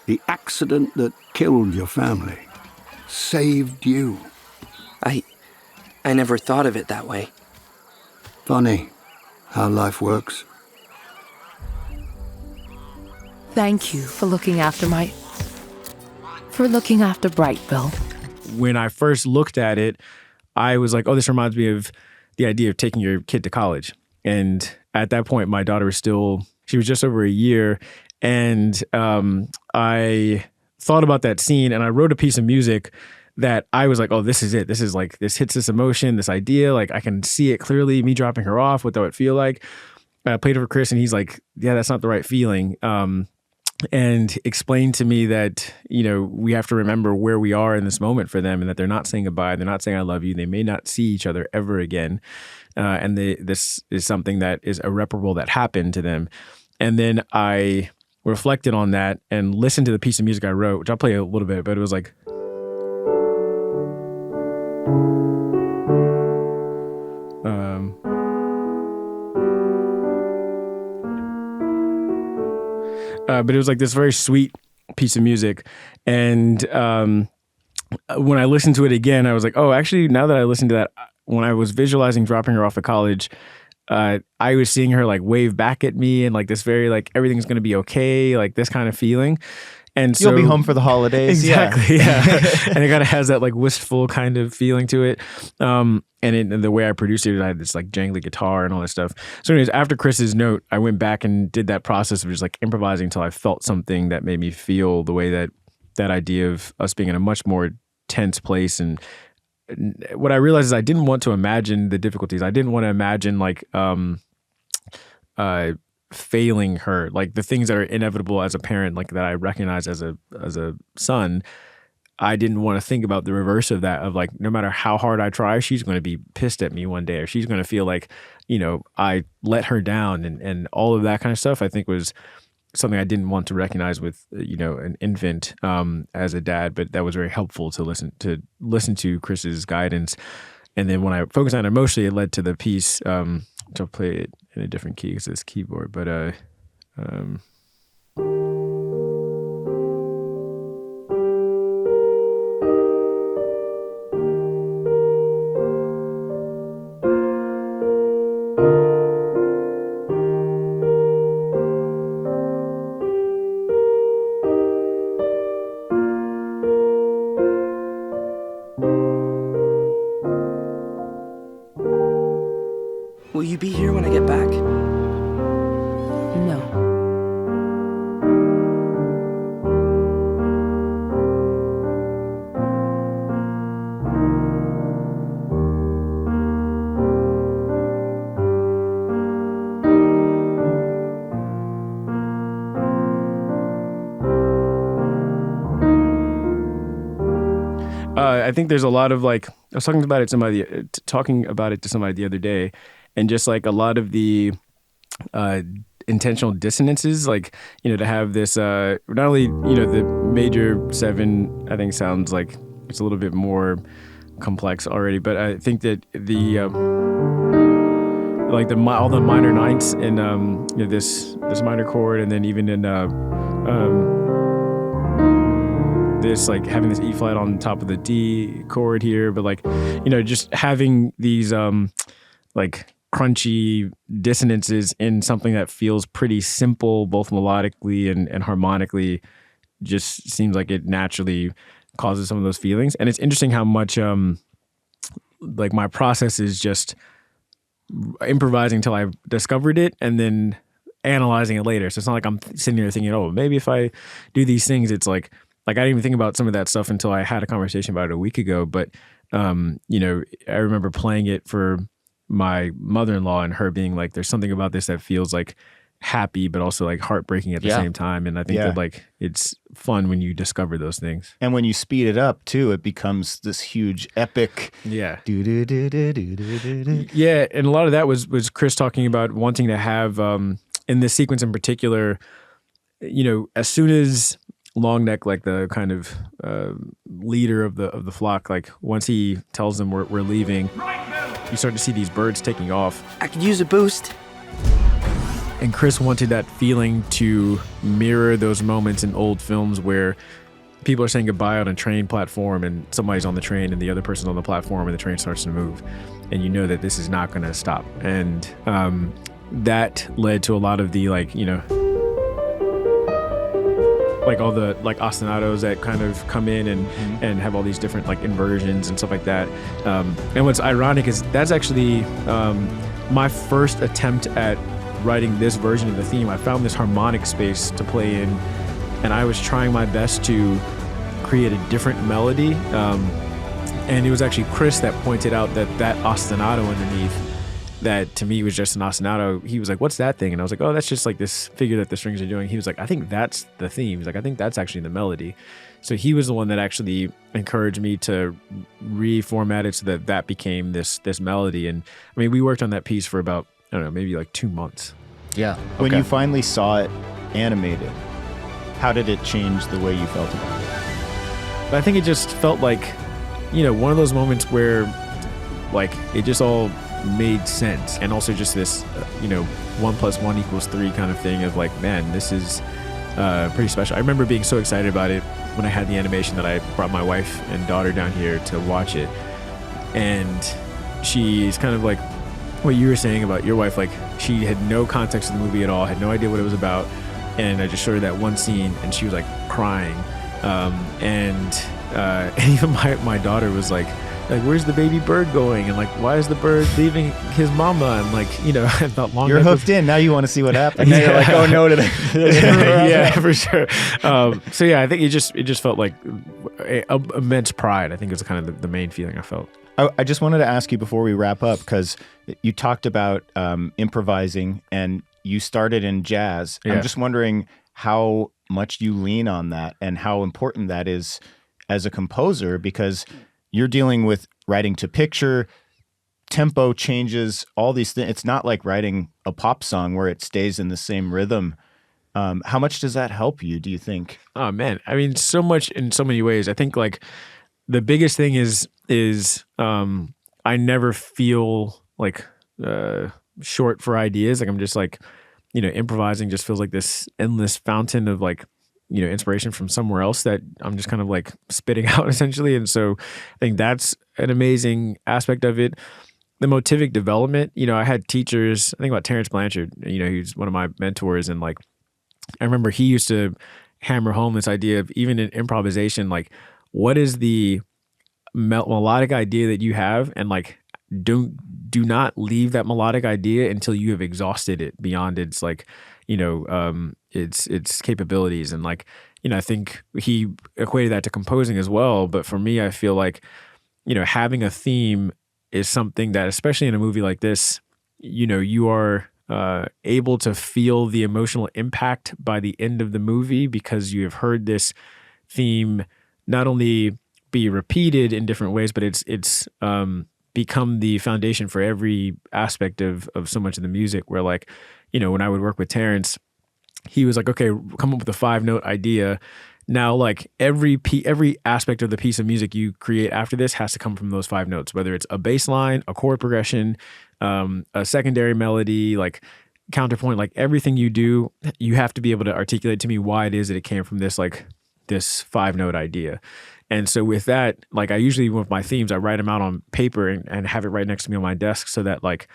The accident that killed your family saved you. I never thought of it that way. Funny how life works. Thank you for looking after Bright Bill. When I first looked at it, I was like, oh, this reminds me of the idea of taking your kid to college. And at that point, my daughter was she was just over a year. And I thought about that scene and I wrote a piece of music that I was like, oh, this is it. This is like, this hits this emotion, this idea. Like I can see it clearly, me dropping her off, what that would feel like. I played it for Kris and he's like, yeah, that's not the right feeling. And explained to me that, we have to remember where we are in this moment for them and that they're not saying goodbye. They're not saying I love you. They may not see each other ever again. And this is something that is irreparable that happened to them. And then I reflected on that and listened to the piece of music I wrote, which I'll play a little bit, but it was like, but it was like this very sweet piece of music. And when I listened to it again, I was like, oh, actually, now that I listened to that, when I was visualizing dropping her off at college, I was seeing her like wave back at me and like this very like everything's going to be okay, like this kind of feeling. And so you'll be home for the holidays. Exactly. Yeah. And it kind of has that like wistful kind of feeling to it. And the way I produced it, I had this like jangly guitar and all that stuff. So anyways, after Kris's note, I went back and did that process of just like improvising until I felt something that made me feel the way that idea of us being in a much more tense place. And what I realized is I didn't want to imagine the difficulties. I didn't want to imagine like failing her, like the things that are inevitable as a parent, like that I recognize as a son. I didn't want to think about the reverse of that, of like, no matter how hard I try, she's going to be pissed at me one day, or she's going to feel like, I let her down, and all of that kind of stuff, I think was something I didn't want to recognize with, an infant as a dad, but that was very helpful to listen to Kris's guidance. And then when I focused on it emotionally, it led to the piece, which I'll play it in a different key because it's keyboard, but be here when I get back? No. I think there's a lot of like, I was talking about it to somebody the other day, and just like a lot of the intentional dissonances, like, to have this, not only, the major 7, I think sounds like it's a little bit more complex already, but I think that the, like all the minor ninths in, this minor chord, and then even in, this, like having this E flat on top of the D chord here, but like, just having these like crunchy dissonances in something that feels pretty simple, both melodically and harmonically, just seems like it naturally causes some of those feelings. And it's interesting how much like my process is just improvising until I discovered it and then analyzing it later. So it's not like I'm sitting there thinking, oh, maybe if I do these things, it's like I didn't even think about some of that stuff until I had a conversation about it a week ago. But, I remember playing it for my mother-in-law and her being like, there's something about this that feels like happy, but also like heartbreaking at the same time. And I think that like, it's fun when you discover those things. And when you speed it up too, it becomes this huge epic. Yeah. Do-do-do-do-do-do-do-do. Yeah. And a lot of that was Kris talking about wanting to have, in this sequence in particular, as soon as Longneck, like the kind of leader of the flock, like once he tells them we're leaving, you start to see these birds taking off. I could use a boost. And Kris wanted that feeling to mirror those moments in old films where people are saying goodbye on a train platform and somebody's on the train and the other person's on the platform and the train starts to move. And you know that this is not going to stop. And that led to a lot of the like all the like ostinatos that kind of come in and have all these different like inversions and stuff like that. And what's ironic is that's actually my first attempt at writing this version of the theme. I found this harmonic space to play in, and I was trying my best to create a different melody. And it was actually Kris that pointed out that ostinato underneath, that to me was just an ostinato. He was like, what's that thing? And I was like, oh, that's just like this figure that the strings are doing. He was like, I think that's the theme. He's like, I think that's actually the melody. So he was the one that actually encouraged me to reformat it so that became this melody. And I mean, we worked on that piece for about, I don't know, maybe like 2 months. Yeah. When you finally saw it animated, how did it change the way you felt about it? But I think it just felt like, one of those moments where like it just all made sense. And also just this, 1 + 1 = 3 kind of thing of like, man, this is pretty special. I remember being so excited about it when I had the animation that I brought my wife and daughter down here to watch it. And she's kind of like what you were saying about your wife, like she had no context of the movie at all, had no idea what it was about. And I just showed her that one scene and she was like crying. And even my daughter was like, where's the baby bird going? And like, why is the bird leaving his mama? And like, I thought long. You're hooked in. Now you want to see what happens. And now you're like, oh no, did I? Yeah, for sure. So yeah, I think it just felt like immense pride. I think is kind of the main feeling I felt. I just wanted to ask you before we wrap up, because you talked about improvising and you started in jazz. Yeah. I'm just wondering how much you lean on that and how important that is as a composer, because you're dealing with writing to picture, tempo changes, all these things. It's not like writing a pop song where it stays in the same rhythm. How much does that help you, do you think? Oh man, I mean, so much in so many ways. I think like the biggest thing is I never feel like short for ideas. Like I'm just like, improvising just feels like this endless fountain of like, inspiration from somewhere else that I'm just kind of like spitting out essentially. And so I think that's an amazing aspect of it. The motivic development, I had teachers, I think about Terrence Blanchard, he's one of my mentors. And like, I remember he used to hammer home this idea of even in improvisation, like what is the melodic idea that you have, and like do not leave that melodic idea until you have exhausted it beyond its like, its capabilities. And like, I think he equated that to composing as well. But for me, I feel like, having a theme is something that, especially in a movie like this, you are able to feel the emotional impact by the end of the movie because you have heard this theme not only be repeated in different ways, but it's become the foundation for every aspect of so much of the music. Where like, when I would work with Terrence, he was like, okay, come up with a 5-note idea. Now, like every aspect of the piece of music you create after this has to come from those 5 notes, whether it's a bass line, a chord progression, a secondary melody, like counterpoint, like everything you do, you have to be able to articulate to me why it is that it came from this 5-note idea. And so with that, like I usually with my themes, I write them out on paper and have it right next to me on my desk so that like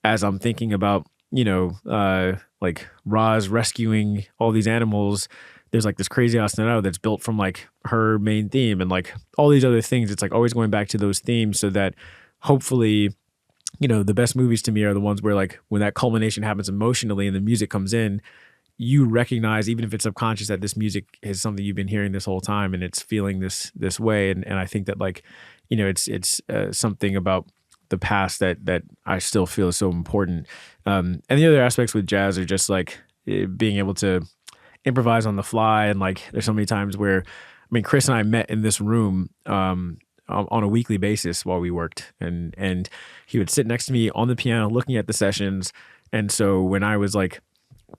as I'm thinking about, like Roz rescuing all these animals, there's like this crazy ostinato that's built from like her main theme and like all these other things. It's like always going back to those themes so that hopefully, the best movies to me are the ones where like when that culmination happens emotionally and the music comes in, you recognize, even if it's subconscious, that this music is something you've been hearing this whole time and it's feeling this way. And I think that like, it's something about the past that I still feel is so important. And the other aspects with jazz are just like being able to improvise on the fly. And like, there's so many times where, Kris and I met in this room on a weekly basis while we worked. And he would sit next to me on the piano looking at the sessions. And so when I was like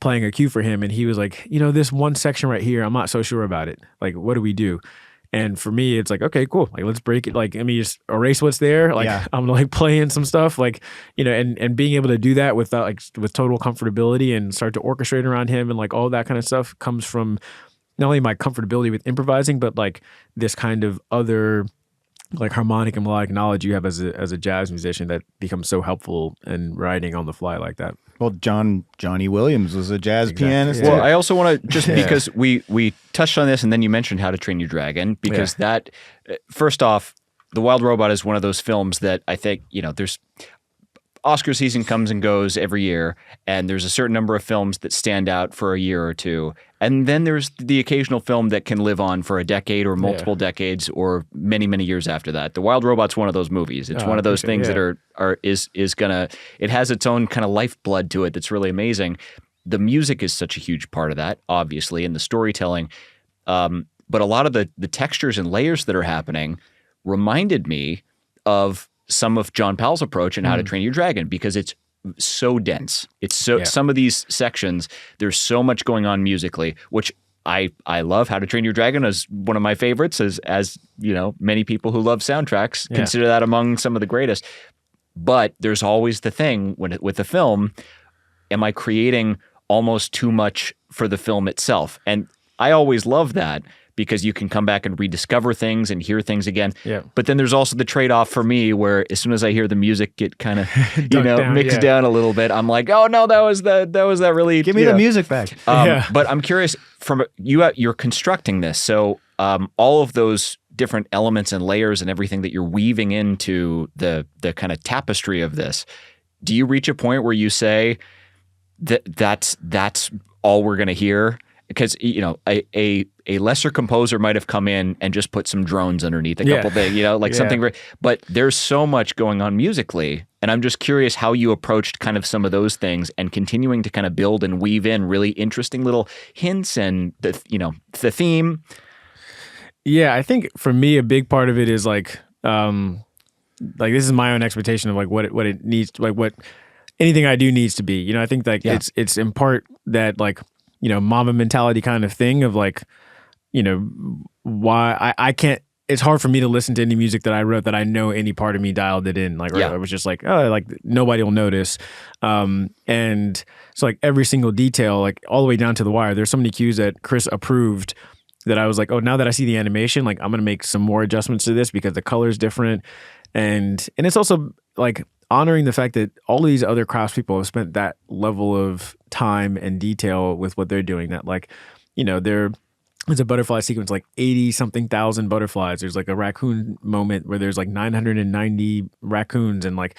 playing a cue for him and he was like, this one section right here, I'm not so sure about it. Like, what do we do? And for me, it's like, okay, cool. Like, let's break it. Like, just erase what's there. Like, yeah. I'm like playing some stuff, like, and being able to do that with total comfortability and start to orchestrate around him and like all that kind of stuff comes from not only my comfortability with improvising, but like this kind of other like harmonic and melodic knowledge you have as a jazz musician that becomes so helpful in writing on the fly like that. Well, Johnny Williams was a jazz pianist. Yeah. Well, I also want to just because we touched on this and then you mentioned How to Train Your Dragon because that first off, The Wild Robot is one of those films that I think, there's Oscar season comes and goes every year, and there's a certain number of films that stand out for a year or two. And then there's the occasional film that can live on for a decade or multiple decades or many, many years after that. The Wild Robot's one of those movies. It's one of those things that is gonna, it has its own kind of lifeblood to it that's really amazing. The music is such a huge part of that, obviously, and the storytelling. But a lot of the textures and layers that are happening reminded me of some of John Powell's approach in How to Train Your Dragon because it's so dense. It's so some of these sections, there's so much going on musically, which I love. How to Train Your Dragon is one of my favorites, as many people who love soundtracks consider that among some of the greatest. But there's always the thing with the film, am I creating almost too much for the film itself? And I always love that because you can come back and rediscover things and hear things again. Yeah. But then there's also the trade-off for me where as soon as I hear the music get kind of, mixed down a little bit, I'm like, oh no, that was that really. Give me the music back. But I'm curious you're constructing this. So all of those different elements and layers and everything that you're weaving into the kind of tapestry of this, do you reach a point where you say that's all we're going to hear? Because a lesser composer might have come in and just put some drones underneath a couple things, something very. But there's so much going on musically, and I'm just curious how you approached kind of some of those things and continuing to kind of build and weave in really interesting little hints and the theme. Yeah, I think for me a big part of it is like this is my own expectation of like what it needs, like what anything I do needs to be. I think like it's in part that like. Mama mentality kind of thing of like, why I can't, it's hard for me to listen to any music that I wrote that I know any part of me dialed it in. Like, I was just like, oh, like nobody will notice. And so like every single detail, like all the way down to the wire, there's so many cues that Kris approved that I was like, oh, now that I see the animation, like I'm going to make some more adjustments to this because the color is different. And it's also like honoring the fact that all of these other craftspeople have spent that level of time and detail with what they're doing, that like, they're there's a butterfly sequence, like 80 something thousand butterflies. There's like a raccoon moment where there's like 990 raccoons. And like,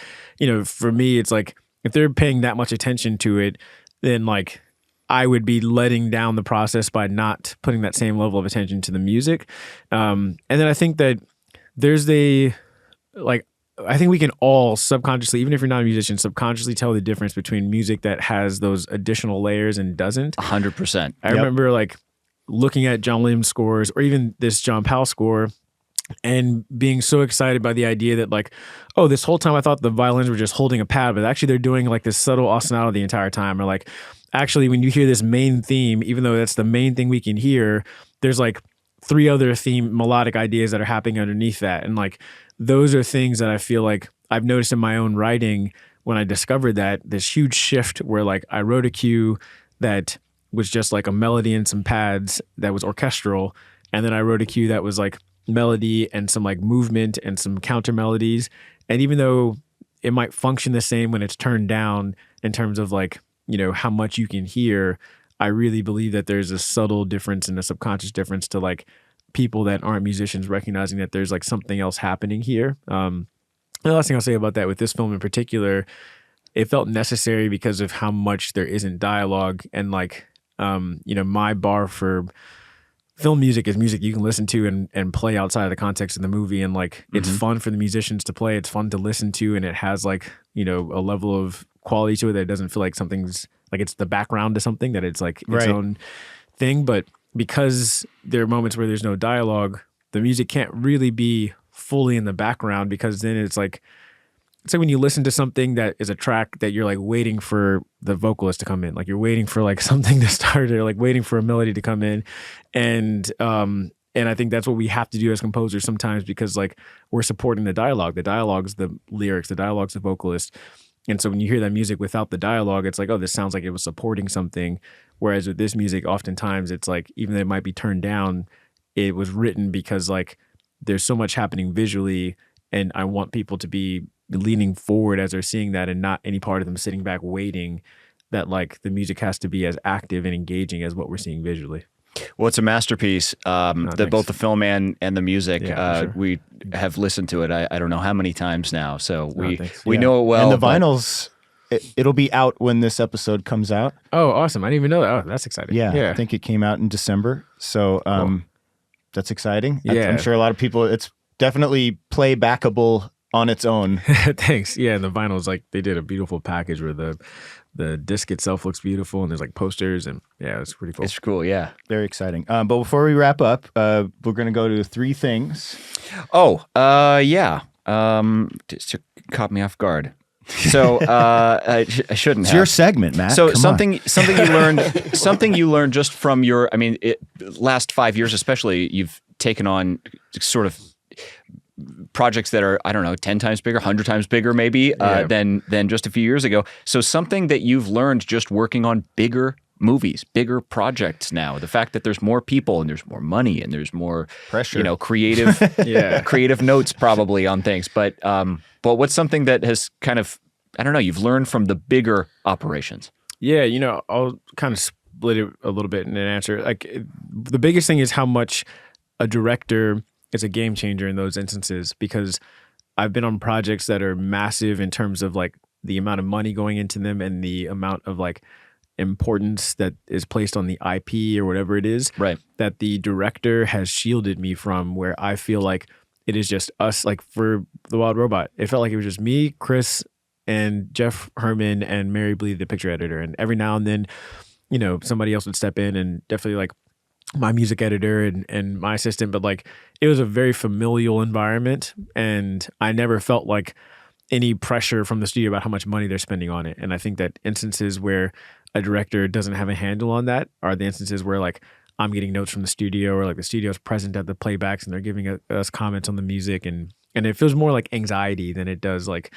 for me, it's like, if they're paying that much attention to it, then like I would be letting down the process by not putting that same level of attention to the music. And then I think that there's I think we can all subconsciously, even if you're not a musician, subconsciously tell the difference between music that has those additional layers and doesn't. 100%. I remember like looking at John Williams scores or even this John Powell score and being so excited by the idea that like, oh, this whole time I thought the violins were just holding a pad, but actually they're doing like this subtle ostinato the entire time. Or like, actually, when you hear this main theme, even though that's the main thing we can hear, there's like 3 other theme melodic ideas that are happening underneath that. And like, those are things that I feel like I've noticed in my own writing when I discovered that this huge shift where like I wrote a cue that was just like a melody and some pads that was orchestral. And then I wrote a cue that was like melody and some like movement and some counter melodies. And even though it might function the same when it's turned down in terms of like, how much you can hear, I really believe that there's a subtle difference and a subconscious difference to like people that aren't musicians recognizing that there's like something else happening here. The last thing I'll say about that with this film in particular, it felt necessary because of how much there isn't dialogue. And like, my bar for film music is music you can listen to and play outside of the context of the movie. And like, it's fun for the musicians to play. It's fun to listen to. And it has like, a level of quality to it that it doesn't feel like something's like it's the background to something, that it's like its own thing. But because there are moments where there's no dialogue, the music can't really be fully in the background, because then it's like when you listen to something that is a track that you're like waiting for the vocalist to come in, like you're waiting for like something to start or like waiting for a melody to come in. And I think that's what we have to do as composers sometimes, because like we're supporting the dialogue. The dialogue's the lyrics, the dialogue's the vocalist. And so when you hear that music without the dialogue, it's like, oh, this sounds like it was supporting something. Whereas with this music, oftentimes it's like, even though it might be turned down, it was written because like there's so much happening visually, and I want people to be leaning forward as they're seeing that, and not any part of them sitting back waiting, that like the music has to be as active and engaging as what we're seeing visually. Well, it's a masterpiece. Both the film and the music. Sure. We have listened to it. I don't know how many times now. So we Yeah. know it well. And the vinyls, it'll be out when this episode comes out. Oh, awesome. I didn't even know that. Oh, that's exciting. Yeah. I think it came out in December. So that's exciting. Yeah. I'm sure a lot of people, it's definitely playbackable on its own. Thanks. Yeah, and the vinyls, like they did a beautiful package where the disc itself looks beautiful, and there's like posters, and yeah, it's pretty cool. It's cool, yeah. Very exciting. But before we wrap up, we're going to go to 3 things. Oh, yeah. Just caught me off guard. So I shouldn't It's have. your segment, Matt. So Come something you learned just from your, last 5 years especially, you've taken on sort of projects that are, 10 times bigger, 100 times bigger maybe than just a few years ago. So something that you've learned just working on bigger movies, bigger projects now, the fact that there's more people and there's more money and there's more pressure, creative, creative notes probably on things. But what's something that has kind of, you've learned from the bigger operations? Yeah, I'll kind of split it a little bit in an answer. Like the biggest thing is how much a director is a game changer in those instances, because I've been on projects that are massive in terms of like the amount of money going into them and the amount of like importance that is placed on the IP or whatever it is, right? That the director has shielded me from, where I feel like it is just us. Like for The Wild Robot, it felt like it was just me, Kris, and Jeff Herman and Mary Bleed, the picture editor. And every now and then, somebody else would step in, and definitely like my music editor and my assistant, but like it was a very familial environment, and I never felt like any pressure from the studio about how much money they're spending on it. And I think that instances where a director doesn't have a handle on that are the instances where like I'm getting notes from the studio, or like the studio's present at the playbacks and they're giving us comments on the music, and it feels more like anxiety than it does like,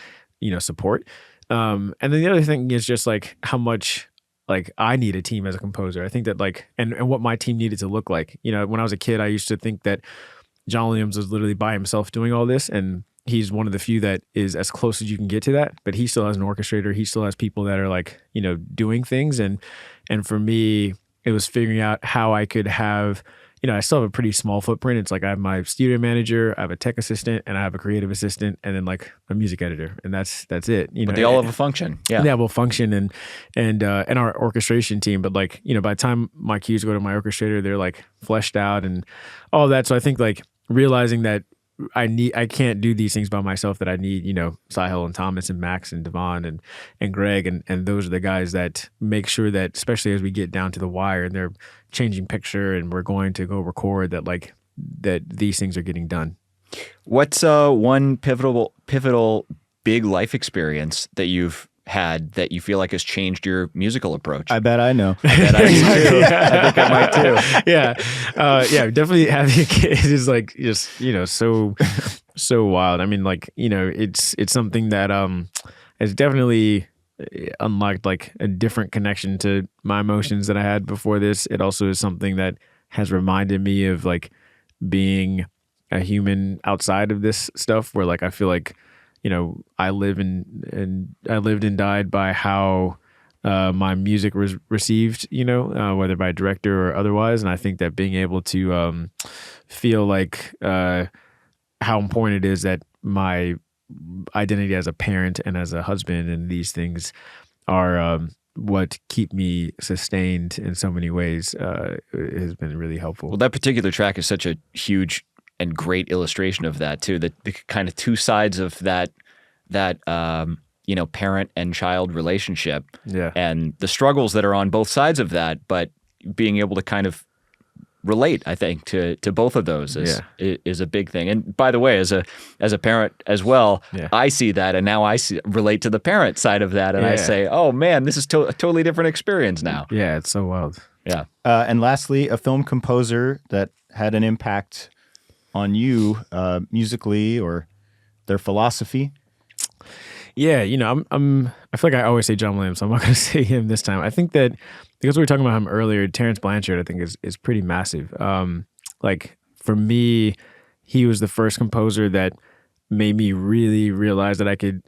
support. And then the other thing is just like how much like I need a team as a composer. I think that like, and what my team needed to look like. When I was a kid, I used to think that John Williams was literally by himself doing all this, and he's one of the few that is as close as you can get to that. But he still has an orchestrator. He still has people that are like, doing things. And for me, it was figuring out how I could have I still have a pretty small footprint. It's like I have my studio manager, I have a tech assistant, and I have a creative assistant, and then like a music editor, and that's it. But they all have a function. Yeah, they have a function, and our orchestration team. But like by the time my cues go to my orchestrator, they're like fleshed out and all that. So I think like realizing that I can't do these things by myself, that I need, Sahil and Thomas and Max and Devon and Greg and those are the guys that make sure that, especially as we get down to the wire and they're changing picture and we're going to go record, that these things are getting done. What's one pivotal big life experience that you've had that you feel like has changed your musical approach? I bet I know. I bet I do too. I think I might too. Yeah, definitely having a kid is like just so wild. I mean, like it's something that has definitely unlocked like a different connection to my emotions that I had before this. It also is something that has reminded me of like being a human outside of this stuff, where like I feel like I lived and died by how my music was received, whether by director or otherwise. And I think that being able to feel like how important it is that my identity as a parent and as a husband and these things are what keep me sustained in so many ways has been really helpful. Well, that particular track is such a huge and great illustration of that too. The kind of two sides of that parent and child relationship, and the struggles that are on both sides of that, but being able to kind of relate, I think, to both of those is a big thing. And by the way, as a parent as well, I see that, and now I relate to the parent side of that, and I say, oh man, this is a totally different experience now. Yeah, it's so wild. Yeah. And lastly, a film composer that had an impact on you musically or their philosophy. Yeah, I feel like I always say John Williams, so I'm not going to say him this time. I think that because we were talking about him earlier, Terrence Blanchard, I think is pretty massive. Like for me, he was the first composer that made me really realize that I could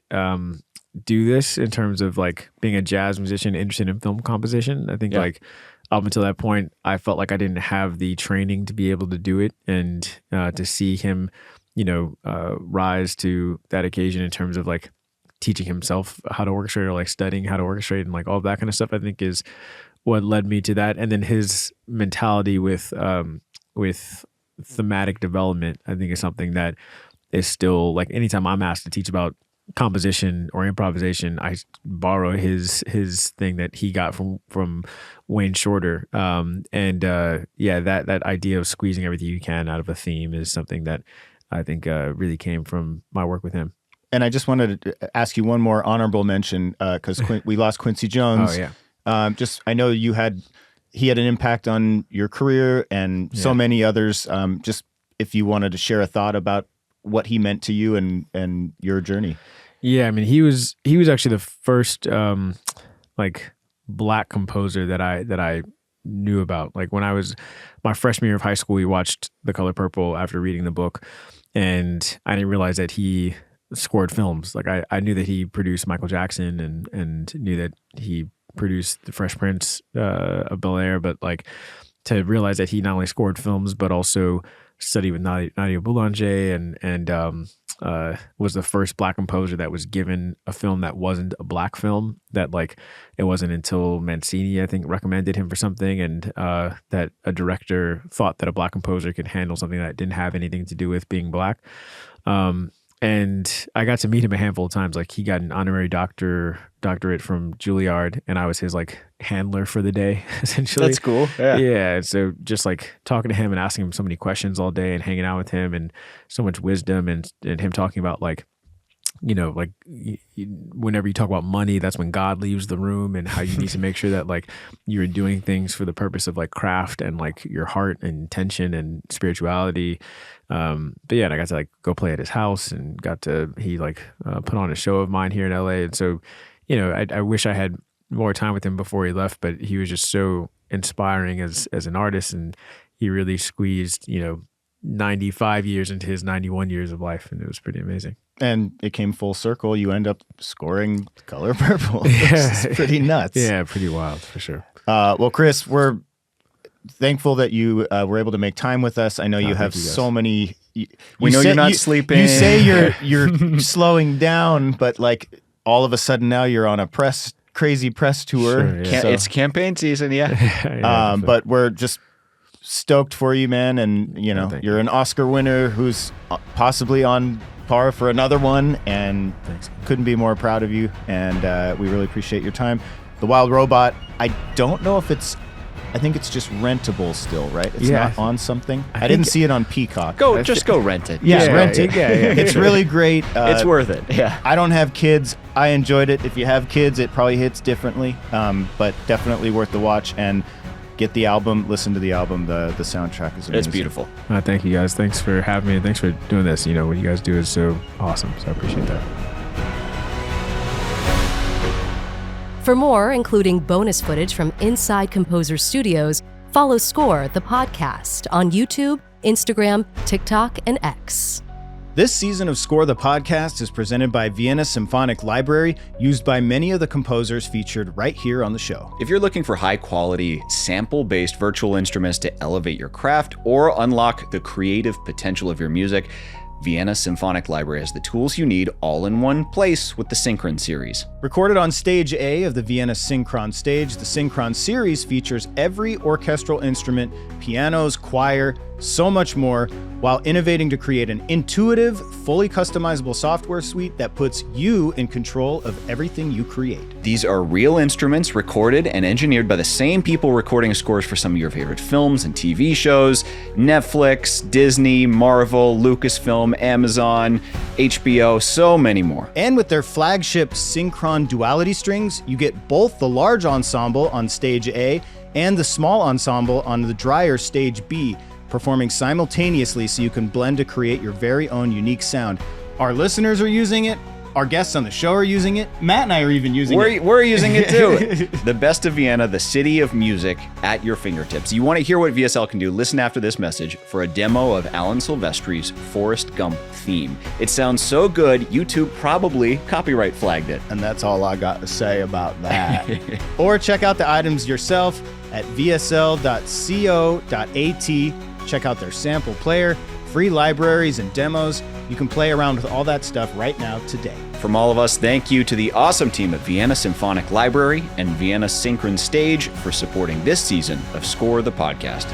do this in terms of like being a jazz musician interested in film composition. I think like up until that point, I felt like I didn't have the training to be able to do it, and to see him, rise to that occasion in terms of like teaching himself how to orchestrate or like studying how to orchestrate and like all of that kind of stuff, I think is what led me to that. And then his mentality with thematic development, I think is something that is still like anytime I'm asked to teach about composition or improvisation, I borrow his thing that he got from Wayne Schrader. That idea of squeezing everything you can out of a theme is something that I think really came from my work with him. And I just wanted to ask you one more honorable mention because we lost Quincy Jones. Oh yeah. I know he had an impact on your career and so many others. Just if you wanted to share a thought about what he meant to you and your journey. Yeah, I mean he was actually the first like Black composer that I knew about. Like when I was my freshman year of high school, we watched The Color Purple after reading the book, and I didn't realize that he scored films. Like I knew that he produced Michael Jackson and knew that he produced The Fresh Prince of Bel-Air, but like to realize that he not only scored films but also studied with Nadia Boulanger and was the first Black composer that was given a film that wasn't a Black film. That like it wasn't until Mancini, I think, recommended him for something, and that a director thought that a Black composer could handle something that didn't have anything to do with being Black. And I got to meet him a handful of times. Like he got an honorary doctorate from Juilliard, and I was his like handler for the day, essentially. That's cool. Yeah. Yeah. So just like talking to him and asking him so many questions all day and hanging out with him, and so much wisdom, and him talking about like, like whenever you talk about money, that's when God leaves the room, and how you need to make sure that like you're doing things for the purpose of like craft and like your heart and intention and spirituality. But yeah, and I got to like go play at his house, and he put on a show of mine here in LA. And so, I wish I had more time with him before he left, but he was just so inspiring as an artist, and he really squeezed, 95 years into his 91 years of life, and it was pretty amazing. And it came full circle. You end up scoring Color Purple. It's pretty nuts. Yeah, pretty wild for sure. Well, Kris, thankful that you were able to make time with us. I know you have so many. We know you're not sleeping. You say you're slowing down, but like all of a sudden now you're on a crazy press tour. Sure, yeah. So, It's campaign season, yeah. but we're just stoked for you, man. And you know, you're an Oscar winner who's possibly on par for another one, and couldn't be more proud of you. And we really appreciate your time. The Wild Robot, I don't know if I think it's just rentable still, right? It's not on something. I didn't see it on Peacock. Just go rent it. Yeah, rent it. Yeah. It's really great. It's worth it. Yeah. I don't have kids. I enjoyed it. If you have kids, it probably hits differently, but definitely worth the watch. And get the album, listen to the album. The soundtrack is amazing. It's beautiful. Thank you guys. Thanks for having me, and thanks for doing this. You know, what you guys do is so awesome, so I appreciate that. For more, including bonus footage from inside Composer Studios, follow Score, the podcast, on YouTube, Instagram, TikTok, and X. This season of Score the Podcast is presented by Vienna Symphonic Library, used by many of the composers featured right here on the show. If you're looking for high-quality, sample-based virtual instruments to elevate your craft or unlock the creative potential of your music, Vienna Symphonic Library has the tools you need all in one place with the Synchron Series. Recorded on Stage A of the Vienna Synchron Stage, the Synchron Series features every orchestral instrument, pianos, choir, so much more, while innovating to create an intuitive, fully customizable software suite that puts you in control of everything you create. These are real instruments recorded and engineered by the same people recording scores for some of your favorite films and TV shows: Netflix, Disney, Marvel, Lucasfilm, Amazon, HBO, so many more. And with their flagship Synchron duality strings, you get both the large ensemble on Stage A and the small ensemble on the drier Stage B, performing simultaneously so you can blend to create your very own unique sound. Our listeners are using it. Our guests on the show are using it. Matt and I are even using it. We're using it too. The best of Vienna, the city of music at your fingertips. You want to hear what VSL can do? Listen after this message for a demo of Alan Silvestri's Forrest Gump theme. It sounds so good, YouTube probably copyright flagged it. And that's all I got to say about that. Or check out the items yourself at vsl.co.at. Check out their sample player, free libraries and demos. You can play around with all that stuff right now today. From all of us, thank you to the awesome team at Vienna Symphonic Library and Vienna Synchron Stage for supporting this season of Score the Podcast.